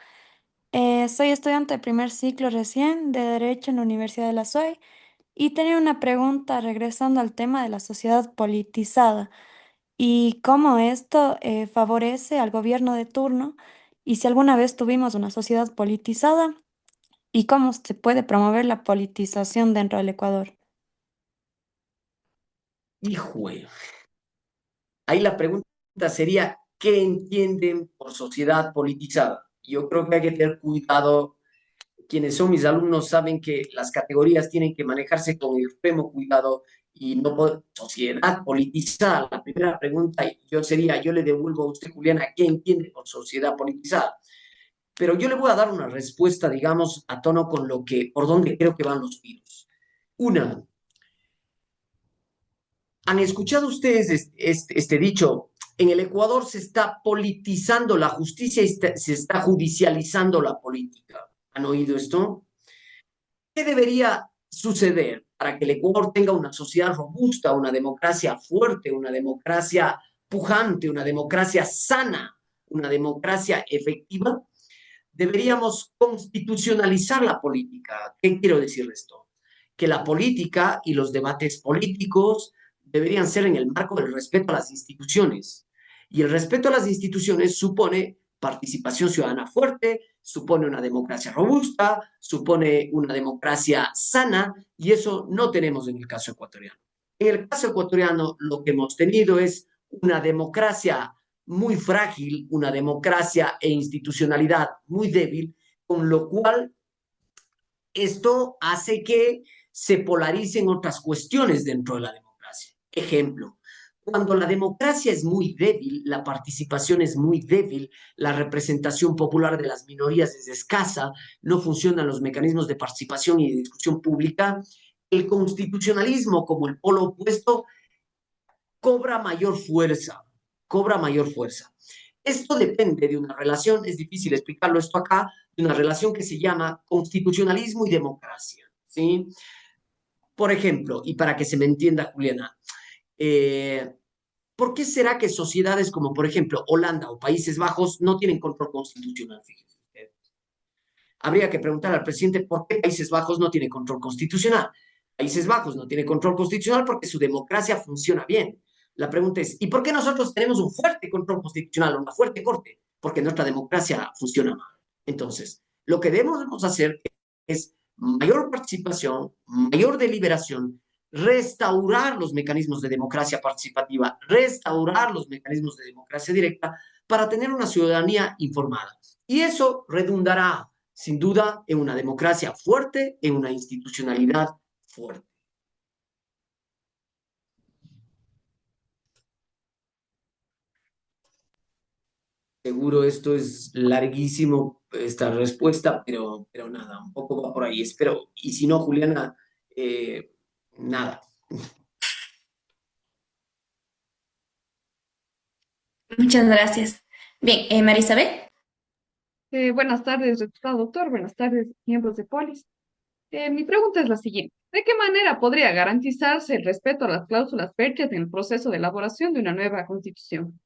Soy estudiante de primer ciclo recién de Derecho en la Universidad de la SOY y tenía una pregunta regresando al tema de la sociedad politizada y cómo esto favorece al gobierno de turno y si alguna vez tuvimos una sociedad politizada y cómo se puede promover la politización dentro del Ecuador. Hijo, ahí la pregunta sería, ¿qué entienden por sociedad politizada? Yo creo que hay que tener cuidado. Quienes son mis alumnos saben que las categorías tienen que manejarse con extremo cuidado y no sociedad politizada. La primera pregunta yo sería, yo le devuelvo a usted, Juliana, ¿qué entiende por sociedad politizada? Pero yo le voy a dar una respuesta, digamos, a tono con lo que, por dónde creo que van los tiros. Una, ¿han escuchado ustedes este dicho? En el Ecuador se está politizando la justicia y se está judicializando la política. ¿Han oído esto? ¿Qué debería suceder para que el Ecuador tenga una sociedad robusta, una democracia fuerte, una democracia pujante, una democracia sana, una democracia efectiva? Deberíamos constitucionalizar la política. ¿Qué quiero decir esto? Que la política y los debates políticos deberían ser en el marco del respeto a las instituciones. Y el respeto a las instituciones supone participación ciudadana fuerte, supone una democracia robusta, supone una democracia sana, y eso no tenemos en el caso ecuatoriano. En el caso ecuatoriano, lo que hemos tenido es una democracia muy frágil, una democracia e institucionalidad muy débil, con lo cual esto hace que se polaricen otras cuestiones dentro de la democracia. Ejemplo, cuando la democracia es muy débil, la participación es muy débil, la representación popular de las minorías es escasa, no funcionan los mecanismos de participación y de discusión pública, el constitucionalismo como el polo opuesto cobra mayor fuerza, cobra mayor fuerza. Esto depende de una relación, es difícil explicarlo esto acá, de una relación que se llama constitucionalismo y democracia, ¿sí? Por ejemplo, y para que se me entienda, Juliana, eh, ¿por qué será que sociedades como, por ejemplo, Holanda o Países Bajos no tienen control constitucional? Fíjense usted. Habría que preguntar al presidente por qué Países Bajos no tiene control constitucional. Países Bajos no tiene control constitucional porque su democracia funciona bien. La pregunta es, ¿y por qué nosotros tenemos un fuerte control constitucional, una fuerte corte? Porque nuestra democracia funciona mal. Entonces, lo que debemos hacer es mayor participación, mayor deliberación, restaurar los mecanismos de democracia participativa, restaurar los mecanismos de democracia directa para tener una ciudadanía informada. Y eso redundará, sin duda, en una democracia fuerte, en una institucionalidad fuerte. Seguro esto es larguísimo, esta respuesta, pero nada, un poco va por ahí. Espero, y si no, Juliana, nada. Muchas gracias. Bien, Marisabel. Buenas tardes, doctor. Buenas tardes, miembros de Polis. Mi pregunta es la siguiente. ¿De qué manera podría garantizarse el respeto a las cláusulas férreas en el proceso de elaboración de una nueva constitución?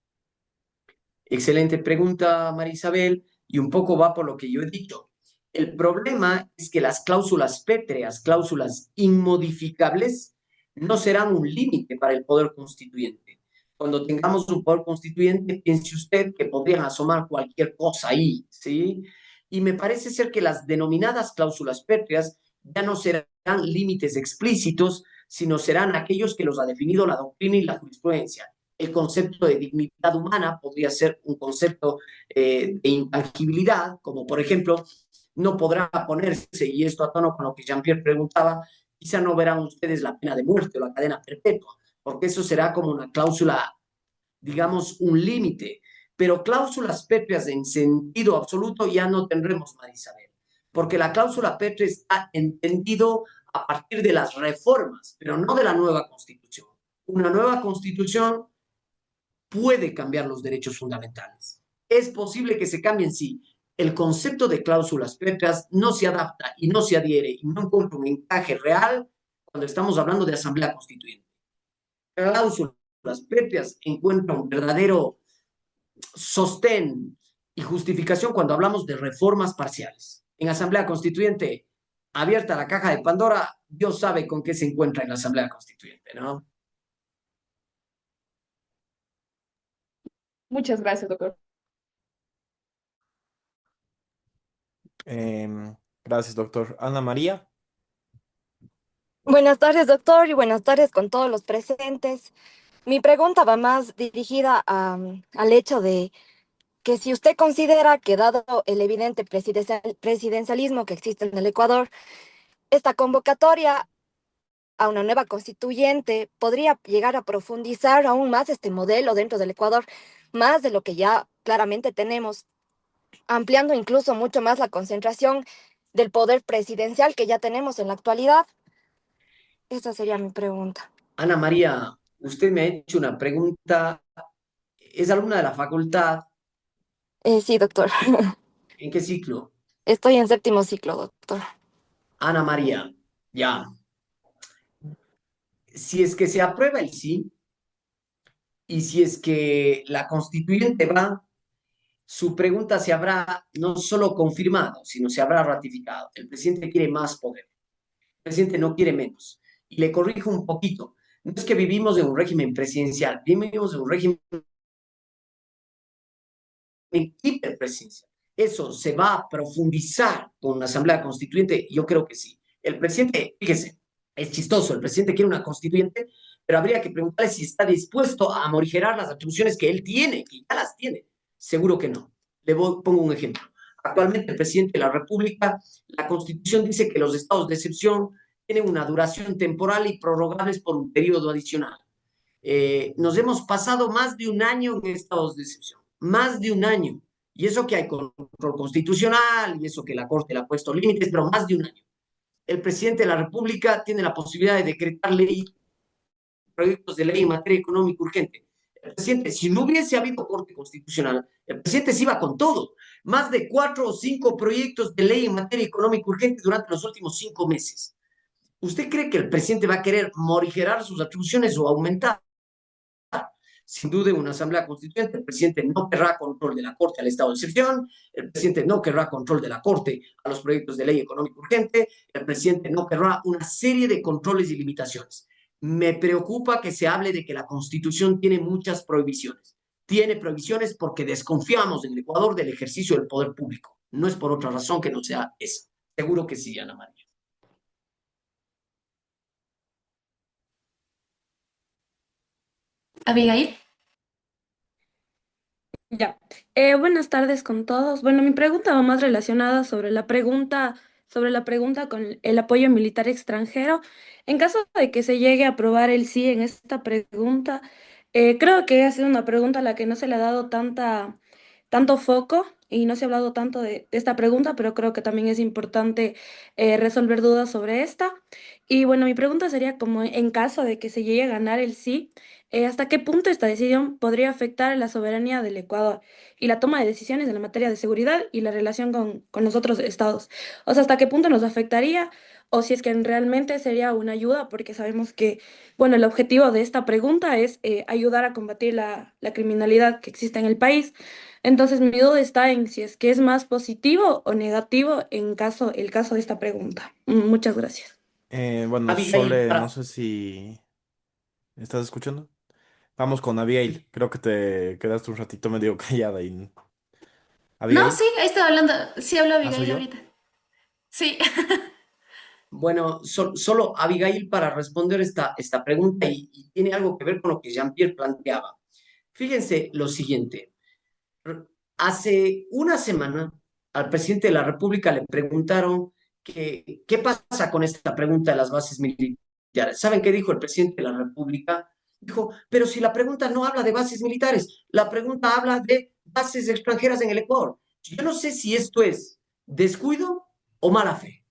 Excelente pregunta, Marisabel, y un poco va por lo que yo he dicho. El problema es que las cláusulas pétreas, cláusulas inmodificables, no serán un límite para el poder constituyente. Cuando tengamos un poder constituyente, piense usted que podrían asomar cualquier cosa ahí, ¿sí? Y me parece ser que las denominadas cláusulas pétreas ya no serán límites explícitos, sino serán aquellos que los ha definido la doctrina y la jurisprudencia. El concepto de dignidad humana podría ser un concepto de intangibilidad, como por ejemplo, no podrá ponerse, y esto a tono con lo que Jean-Pierre preguntaba, quizá no verán ustedes la pena de muerte o la cadena perpetua, porque eso será como una cláusula, digamos, un límite, pero cláusulas pétreas en sentido absoluto ya no tendremos, Marisabel, porque la cláusula pétrea está entendido a partir de las reformas, pero no de la nueva constitución. Una nueva constitución puede cambiar los derechos fundamentales. Es posible que se cambien si el concepto de cláusulas pétreas no se adapta y no se adhiere y no encuentra un encaje real cuando estamos hablando de asamblea constituyente. Cláusulas pétreas encuentran un verdadero sostén y justificación cuando hablamos de reformas parciales. En Asamblea Constituyente, abierta la caja de Pandora, Dios sabe con qué se encuentra en la Asamblea Constituyente, ¿no? Muchas gracias, doctor. Gracias, doctor. Ana María. Buenas tardes, doctor, y buenas tardes con todos los presentes. Mi pregunta va más dirigida al hecho de que si usted considera que dado el evidente presidencialismo que existe en el Ecuador, esta convocatoria a una nueva constituyente podría llegar a profundizar aún más este modelo dentro del Ecuador, más de lo que ya claramente tenemos, ampliando incluso mucho más la concentración del poder presidencial que ya tenemos en la actualidad. Esa sería mi pregunta. Ana María, usted me ha hecho una pregunta, es alumna de la facultad, Sí, doctor. ¿en qué ciclo? Estoy en séptimo ciclo, doctor. Ana María, ya. Si es que se aprueba el sí y si es que la constituyente va, su pregunta se habrá no solo confirmado, sino se habrá ratificado. El presidente quiere más poder, el presidente no quiere menos. Y le corrijo un poquito, no es que vivimos en un régimen presidencial, vivimos en un régimen hiperpresidencial. Eso se va a profundizar con una asamblea constituyente, yo creo que sí. El presidente, fíjese, es chistoso, el presidente quiere una constituyente, pero habría que preguntarle si está dispuesto a morigerar las atribuciones que él tiene, que ya las tiene. Seguro que no. Pongo un ejemplo. Actualmente el presidente de la República, la Constitución dice que los estados de excepción tienen una duración temporal y prorrogables por un periodo adicional. Nos hemos pasado más de un año en estados de excepción, más de un año. Y eso que hay control constitucional, y eso que la Corte le ha puesto límites, pero más de un año. El presidente de la República tiene la posibilidad de decretar ley, proyectos de ley en materia económica urgente. El presidente, si no hubiese habido Corte Constitucional, el presidente se iba con todo. Más de 4 o 5 proyectos de ley en materia económica urgente durante los últimos 5 meses. ¿Usted cree que el presidente va a querer morigerar sus atribuciones o aumentar? Sin duda, en una asamblea constituyente, el presidente no querrá control de la Corte al estado de excepción, el presidente no querrá control de la Corte a los proyectos de ley económica urgente, el presidente no querrá una serie de controles y limitaciones. Me preocupa que se hable de que la Constitución tiene muchas prohibiciones. Tiene prohibiciones porque desconfiamos en el Ecuador del ejercicio del poder público. No es por otra razón que no sea esa. Seguro que sí, Ana María. Abigail. Ya. Buenas tardes con todos. Bueno, mi pregunta va más relacionada sobre la pregunta con el apoyo militar extranjero. En caso de que se llegue a aprobar el sí en esta pregunta, creo que ha sido una pregunta a la que no se le ha dado tanto foco y no se ha hablado tanto de esta pregunta, pero creo que también es importante resolver dudas sobre esta. Y bueno, mi pregunta sería como en caso de que se llegue a ganar el sí. ¿Hasta qué punto esta decisión podría afectar la soberanía del Ecuador y la toma de decisiones en la materia de seguridad y la relación con los otros estados? O sea, ¿hasta qué punto nos afectaría? O si es que realmente sería una ayuda, porque sabemos que, bueno, el objetivo de esta pregunta es ayudar a combatir la criminalidad que existe en el país. Entonces, mi duda está en si es que es más positivo o negativo el caso de esta pregunta. Muchas gracias. Bueno, Abigail, Sole, no para, sé si estás escuchando. Vamos con Abigail. Creo que te quedaste un ratito medio callada y... No, Abigail. sí, ahí estaba hablando. Sí, habló ¿Ah, soy Abigail yo? ahorita. Sí. Bueno, solo Abigail para responder esta pregunta y tiene algo que ver con lo que Jean-Pierre planteaba. Fíjense lo siguiente. Hace una semana al presidente de la República le preguntaron qué pasa con esta pregunta de las bases militares. ¿Saben qué dijo el presidente de la República? Dijo, pero si la pregunta no habla de bases militares, la pregunta habla de bases extranjeras en el Ecuador. Yo no sé si esto es descuido o mala fe.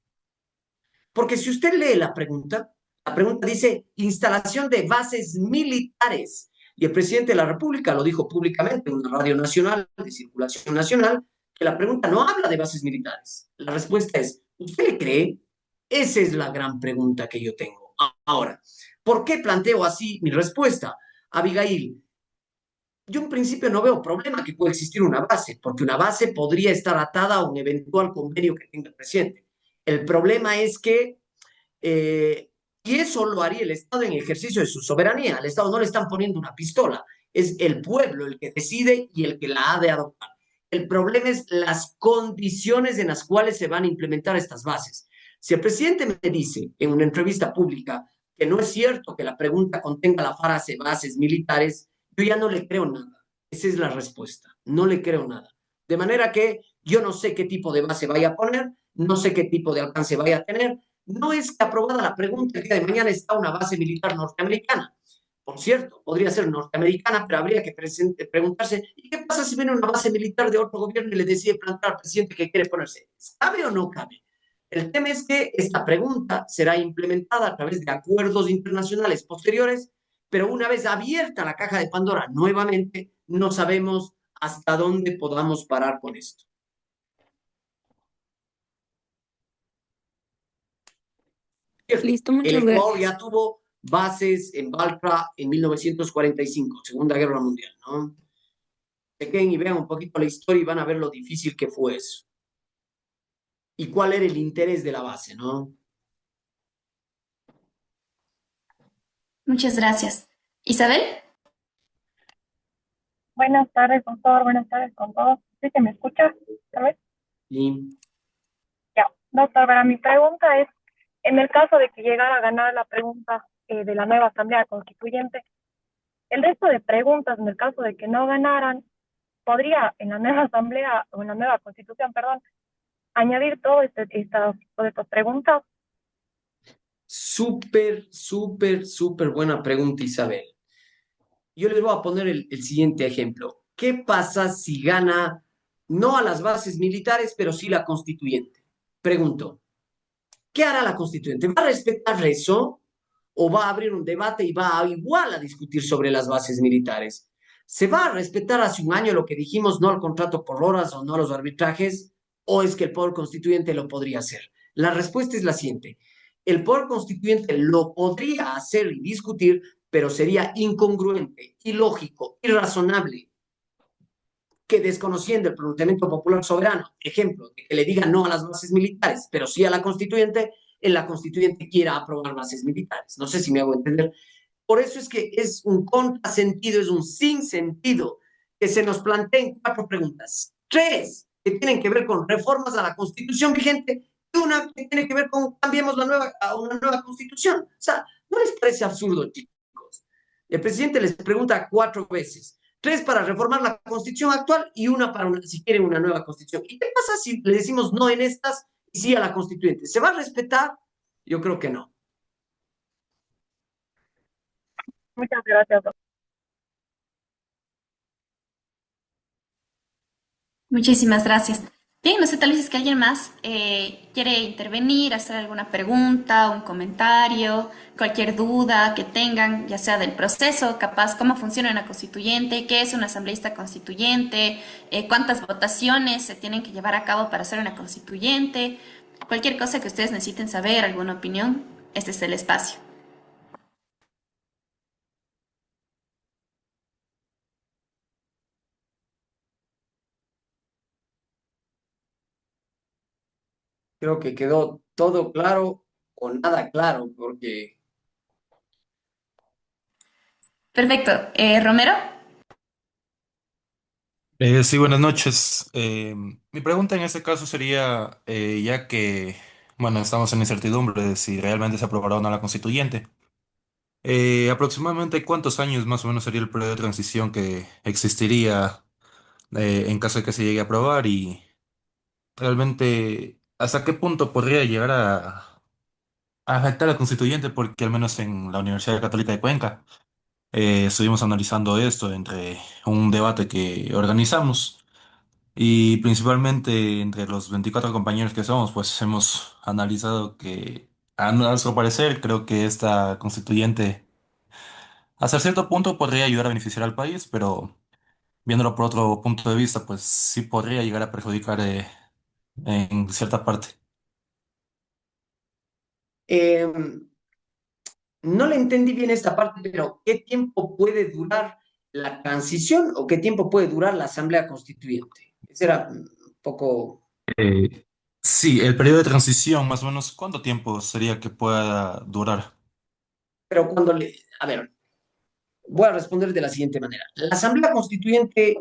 Porque si usted lee la pregunta dice instalación de bases militares. Y el presidente de la República lo dijo públicamente en una radio nacional de circulación nacional, que la pregunta no habla de bases militares. La respuesta es, ¿usted le cree? Esa es la gran pregunta que yo tengo. Ahora, ¿por qué planteo así mi respuesta? Abigail, yo en principio no veo problema que pueda existir una base, porque una base podría estar atada a un eventual convenio que tenga el presidente. El problema es que eh, y eso lo haría el Estado en ejercicio de su soberanía. Al Estado no le están poniendo una pistola, es el pueblo el que decide y el que la ha de adoptar. El problema es las condiciones en las cuales se van a implementar estas bases. Si el presidente me dice en una entrevista pública que no es cierto que la pregunta contenga la frase bases militares, yo ya no le creo nada. Esa es la respuesta. No le creo nada. De manera que yo no sé qué tipo de base vaya a poner, no sé qué tipo de alcance vaya a tener, no es que aprobada la pregunta, el día de mañana está una base militar norteamericana. Por cierto, podría ser norteamericana, pero habría que preguntarse, ¿y qué pasa si viene una base militar de otro gobierno y le decide plantear al presidente que quiere ponerse? ¿Cabe o no cabe? El tema es que esta pregunta será implementada a través de acuerdos internacionales posteriores, pero una vez abierta la caja de Pandora nuevamente, no sabemos hasta dónde podamos parar con esto. Listo, El muchas Ecuador gracias. ya tuvo bases en Baltra en 1945, Segunda Guerra Mundial, ¿no? Se queden y vean un poquito la historia y van a ver lo difícil que fue eso. Y cuál era el interés de la base, ¿no? Muchas gracias. Isabel, Buenas tardes, doctor. Buenas tardes con todos. ¿Sí se me escucha? ¿Tal vez? Y Ya. Doctor, para mi pregunta es, en el caso de que llegara a ganar la pregunta de la nueva Asamblea Constituyente, el resto de preguntas, en el caso de que no ganaran, podría en la nueva Asamblea, o en la nueva Constitución, perdón, añadir todo tipo de estas preguntas. súper buena pregunta, Isabel. Yo les voy a poner el siguiente ejemplo. ¿Qué pasa si gana no a las bases militares, pero sí la constituyente? Pregunto, ¿qué hará la constituyente? ¿Va a respetar eso o va a abrir un debate y va a igual a discutir sobre las bases militares? ¿Se va a respetar hace un año lo que dijimos, no al contrato por horas o no a los arbitrajes? ¿O es que el Poder Constituyente lo podría hacer? La respuesta es la siguiente. El Poder Constituyente lo podría hacer y discutir, pero sería incongruente, ilógico, irrazonable que desconociendo el pronunciamiento popular soberano, ejemplo, de que le diga no a las bases militares, pero sí a la constituyente, en la constituyente quiera aprobar bases militares. No sé si me hago entender. Por eso es que es un contrasentido, es un sinsentido que se nos planteen cuatro preguntas. Tres que tienen que ver con reformas a la constitución vigente y una que tiene que ver con cambiemos a una nueva constitución. O sea, ¿no les parece absurdo, chicos? El presidente les pregunta cuatro veces, tres para reformar la constitución actual y una para, si quieren, una nueva constitución. ¿Y qué pasa si le decimos no en estas y sí a la constituyente? ¿Se va a respetar? Yo creo que no. Muchas gracias, doctor. muchísimas gracias. Bien, no sé, tal vez es que alguien más quiere intervenir, hacer alguna pregunta, un comentario, cualquier duda que tengan, ya sea del proceso, capaz cómo funciona una constituyente, qué es un asambleísta constituyente, cuántas votaciones se tienen que llevar a cabo para ser una constituyente, cualquier cosa que ustedes necesiten saber, alguna opinión, este es el espacio. Creo que quedó todo claro o nada claro, porque Perfecto. Romero, Sí, buenas noches. Mi pregunta en este caso sería, ya que, Bueno, estamos en incertidumbre de si realmente se aprobará o no la constituyente. Aproximadamente cuántos años más o menos sería el periodo de transición que existiría en caso de que se llegue a aprobar y realmente hasta qué punto podría llegar a afectar a la constituyente, porque al menos en la Universidad Católica de Cuenca estuvimos analizando esto entre un debate que organizamos. Y principalmente entre los 24 compañeros que somos, pues hemos analizado que, a nuestro parecer, creo que esta constituyente hasta cierto punto podría ayudar a beneficiar al país, pero viéndolo por otro punto de vista, pues sí podría llegar a perjudicar en cierta parte. Em, no le entendí bien esta parte, pero ¿qué tiempo puede durar la transición o qué tiempo puede durar la Asamblea Constituyente? Ese era un poco, Sí, el periodo de transición, más o menos, ¿cuánto tiempo sería que pueda durar? pero cuando le, a ver, voy a responder de la siguiente manera. La Asamblea Constituyente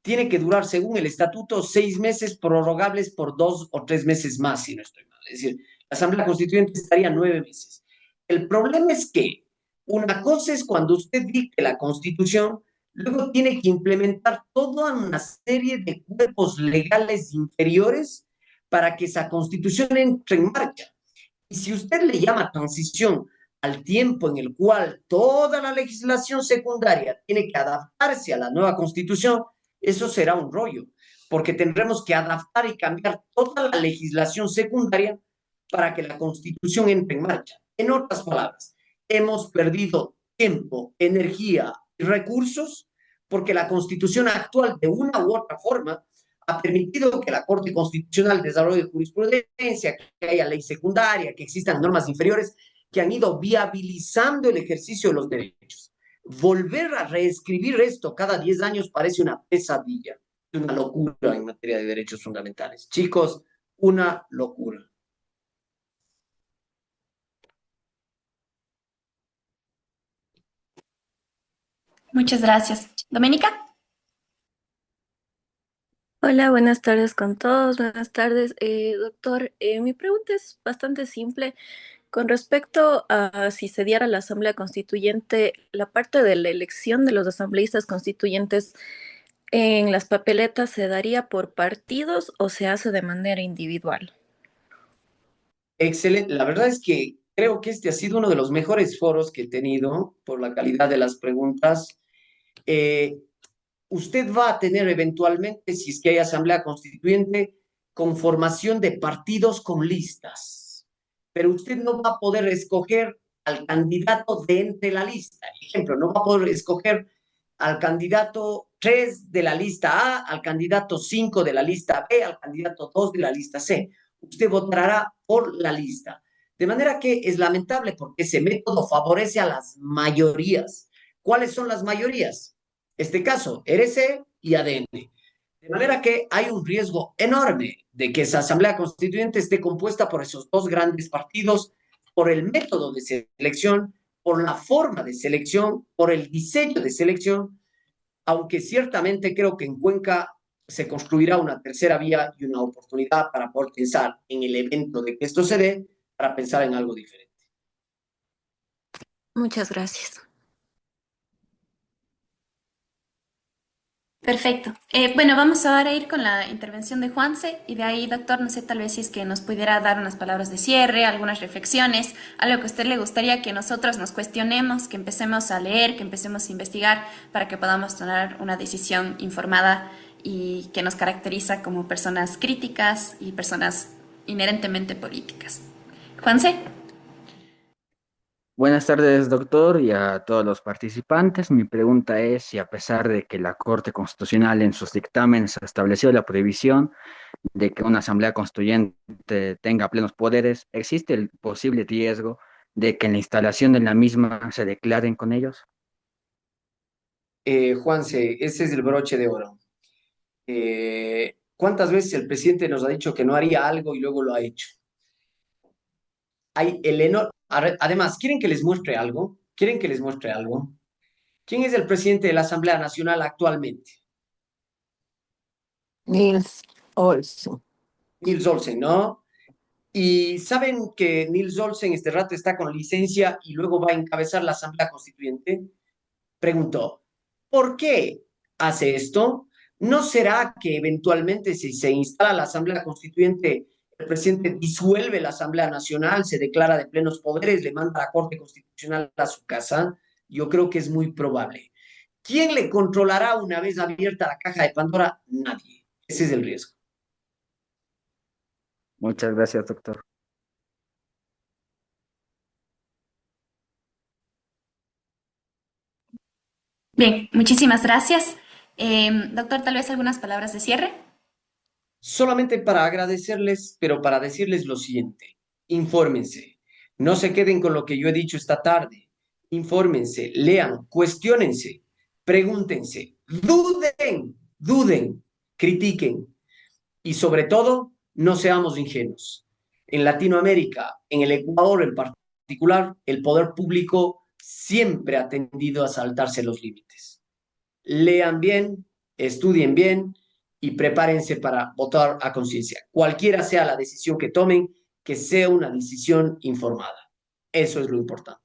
tiene que durar, según el estatuto, 6 meses prorrogables por 2 o 3 meses más, si no estoy mal. Es decir, la Asamblea Constituyente estaría 9 meses. El problema es que una cosa es cuando usted dicte la Constitución, luego tiene que implementar toda una serie de cuerpos legales inferiores para que esa Constitución entre en marcha. Y si usted le llama transición al tiempo en el cual toda la legislación secundaria tiene que adaptarse a la nueva constitución, eso será un rollo, porque tendremos que adaptar y cambiar toda la legislación secundaria para que la constitución entre en marcha. En otras palabras, hemos perdido tiempo, energía y recursos porque la constitución actual, de una u otra forma, ha permitido que la Corte Constitucional desarrolle jurisprudencia, que haya ley secundaria, que existan normas inferiores que han ido viabilizando el ejercicio de los derechos. Volver a reescribir esto cada 10 años parece una pesadilla, una locura en materia de derechos fundamentales. Chicos, una locura. Muchas gracias. Doménica. Hola, buenas tardes con todos. Buenas tardes, doctor. Mi pregunta es bastante simple. Con respecto a si se diera la Asamblea Constituyente, la parte de la elección de los asambleístas constituyentes en las papeletas, ¿se daría por partidos o se hace de manera individual? Excelente. La verdad es que creo que este ha sido uno de los mejores foros que he tenido por la calidad de las preguntas. Eh, Usted va a tener eventualmente, si es que hay asamblea constituyente, conformación de partidos con listas, pero usted no va a poder escoger al candidato de entre la lista. Ejemplo, no va a poder escoger al candidato 3 de la lista A, al candidato 5 de la lista B, al candidato 2 de la lista C. Usted votará por la lista. De manera que es lamentable porque ese método favorece a las mayorías. ¿Cuáles son las mayorías? Este caso, RC y ADN. De manera que hay un riesgo enorme de que esa Asamblea Constituyente esté compuesta por esos dos grandes partidos, por el método de selección, por la forma de selección, por el diseño de selección, aunque ciertamente creo que en Cuenca se construirá una tercera vía y una oportunidad para poder pensar en el evento de que esto se dé, para pensar en algo diferente. Muchas gracias. Perfecto. Bueno, vamos ahora a ir con la intervención de Juanse y de ahí, doctor, no sé, tal vez si es que nos pudiera dar unas palabras de cierre, algunas reflexiones, algo que a usted le gustaría que nosotros nos cuestionemos, que empecemos a leer, que empecemos a investigar para que podamos tomar una decisión informada y que nos caracteriza como personas críticas y personas inherentemente políticas. Juanse. Buenas tardes, doctor, y a todos los participantes. Mi pregunta es si a pesar de que la Corte Constitucional en sus dictámenes estableció la prohibición de que una asamblea constituyente tenga plenos poderes, ¿existe el posible riesgo de que en la instalación de la misma se declaren con ellos? Juanse, ese es el broche de oro. ¿Cuántas veces el presidente nos ha dicho que no haría algo y luego lo ha hecho? Además, ¿quieren que les muestre algo? ¿Quieren que les muestre algo? ¿Quién es el presidente de la Asamblea Nacional actualmente? Nils Olson. Nils Olsen, ¿no? Y saben que Nils Olsen este rato está con licencia y luego va a encabezar la Asamblea Constituyente. Preguntó, ¿por qué hace esto? ¿No será que eventualmente si se instala la Asamblea Constituyente, el presidente disuelve la Asamblea Nacional, se declara de plenos poderes, le manda a la Corte Constitucional a su casa? Yo creo que es muy probable. ¿Quién le controlará una vez abierta la caja de Pandora? Nadie. Ese es el riesgo. Muchas gracias, doctor. Bien, muchísimas gracias. Doctor, tal vez algunas palabras de cierre. Solamente para agradecerles, pero para decirles lo siguiente, infórmense, no se queden con lo que yo he dicho esta tarde, infórmense, lean, cuestiónense, pregúntense, duden, critiquen y sobre todo, no seamos ingenuos. En Latinoamérica, en el Ecuador en particular, el poder público siempre ha tendido a saltarse los límites. Lean bien, estudien bien y prepárense para votar a conciencia. Cualquiera sea la decisión que tomen, que sea una decisión informada. Eso es lo importante.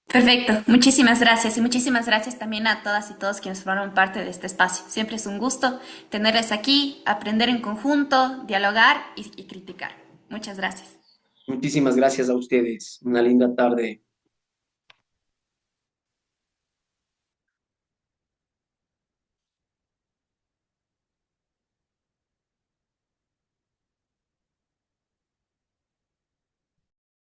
Perfecto, muchísimas gracias y muchísimas gracias también a todas y todos quienes formaron parte de este espacio. Siempre es un gusto tenerles aquí, aprender en conjunto, dialogar y criticar. Muchas gracias. Muchísimas gracias a ustedes. Una linda tarde.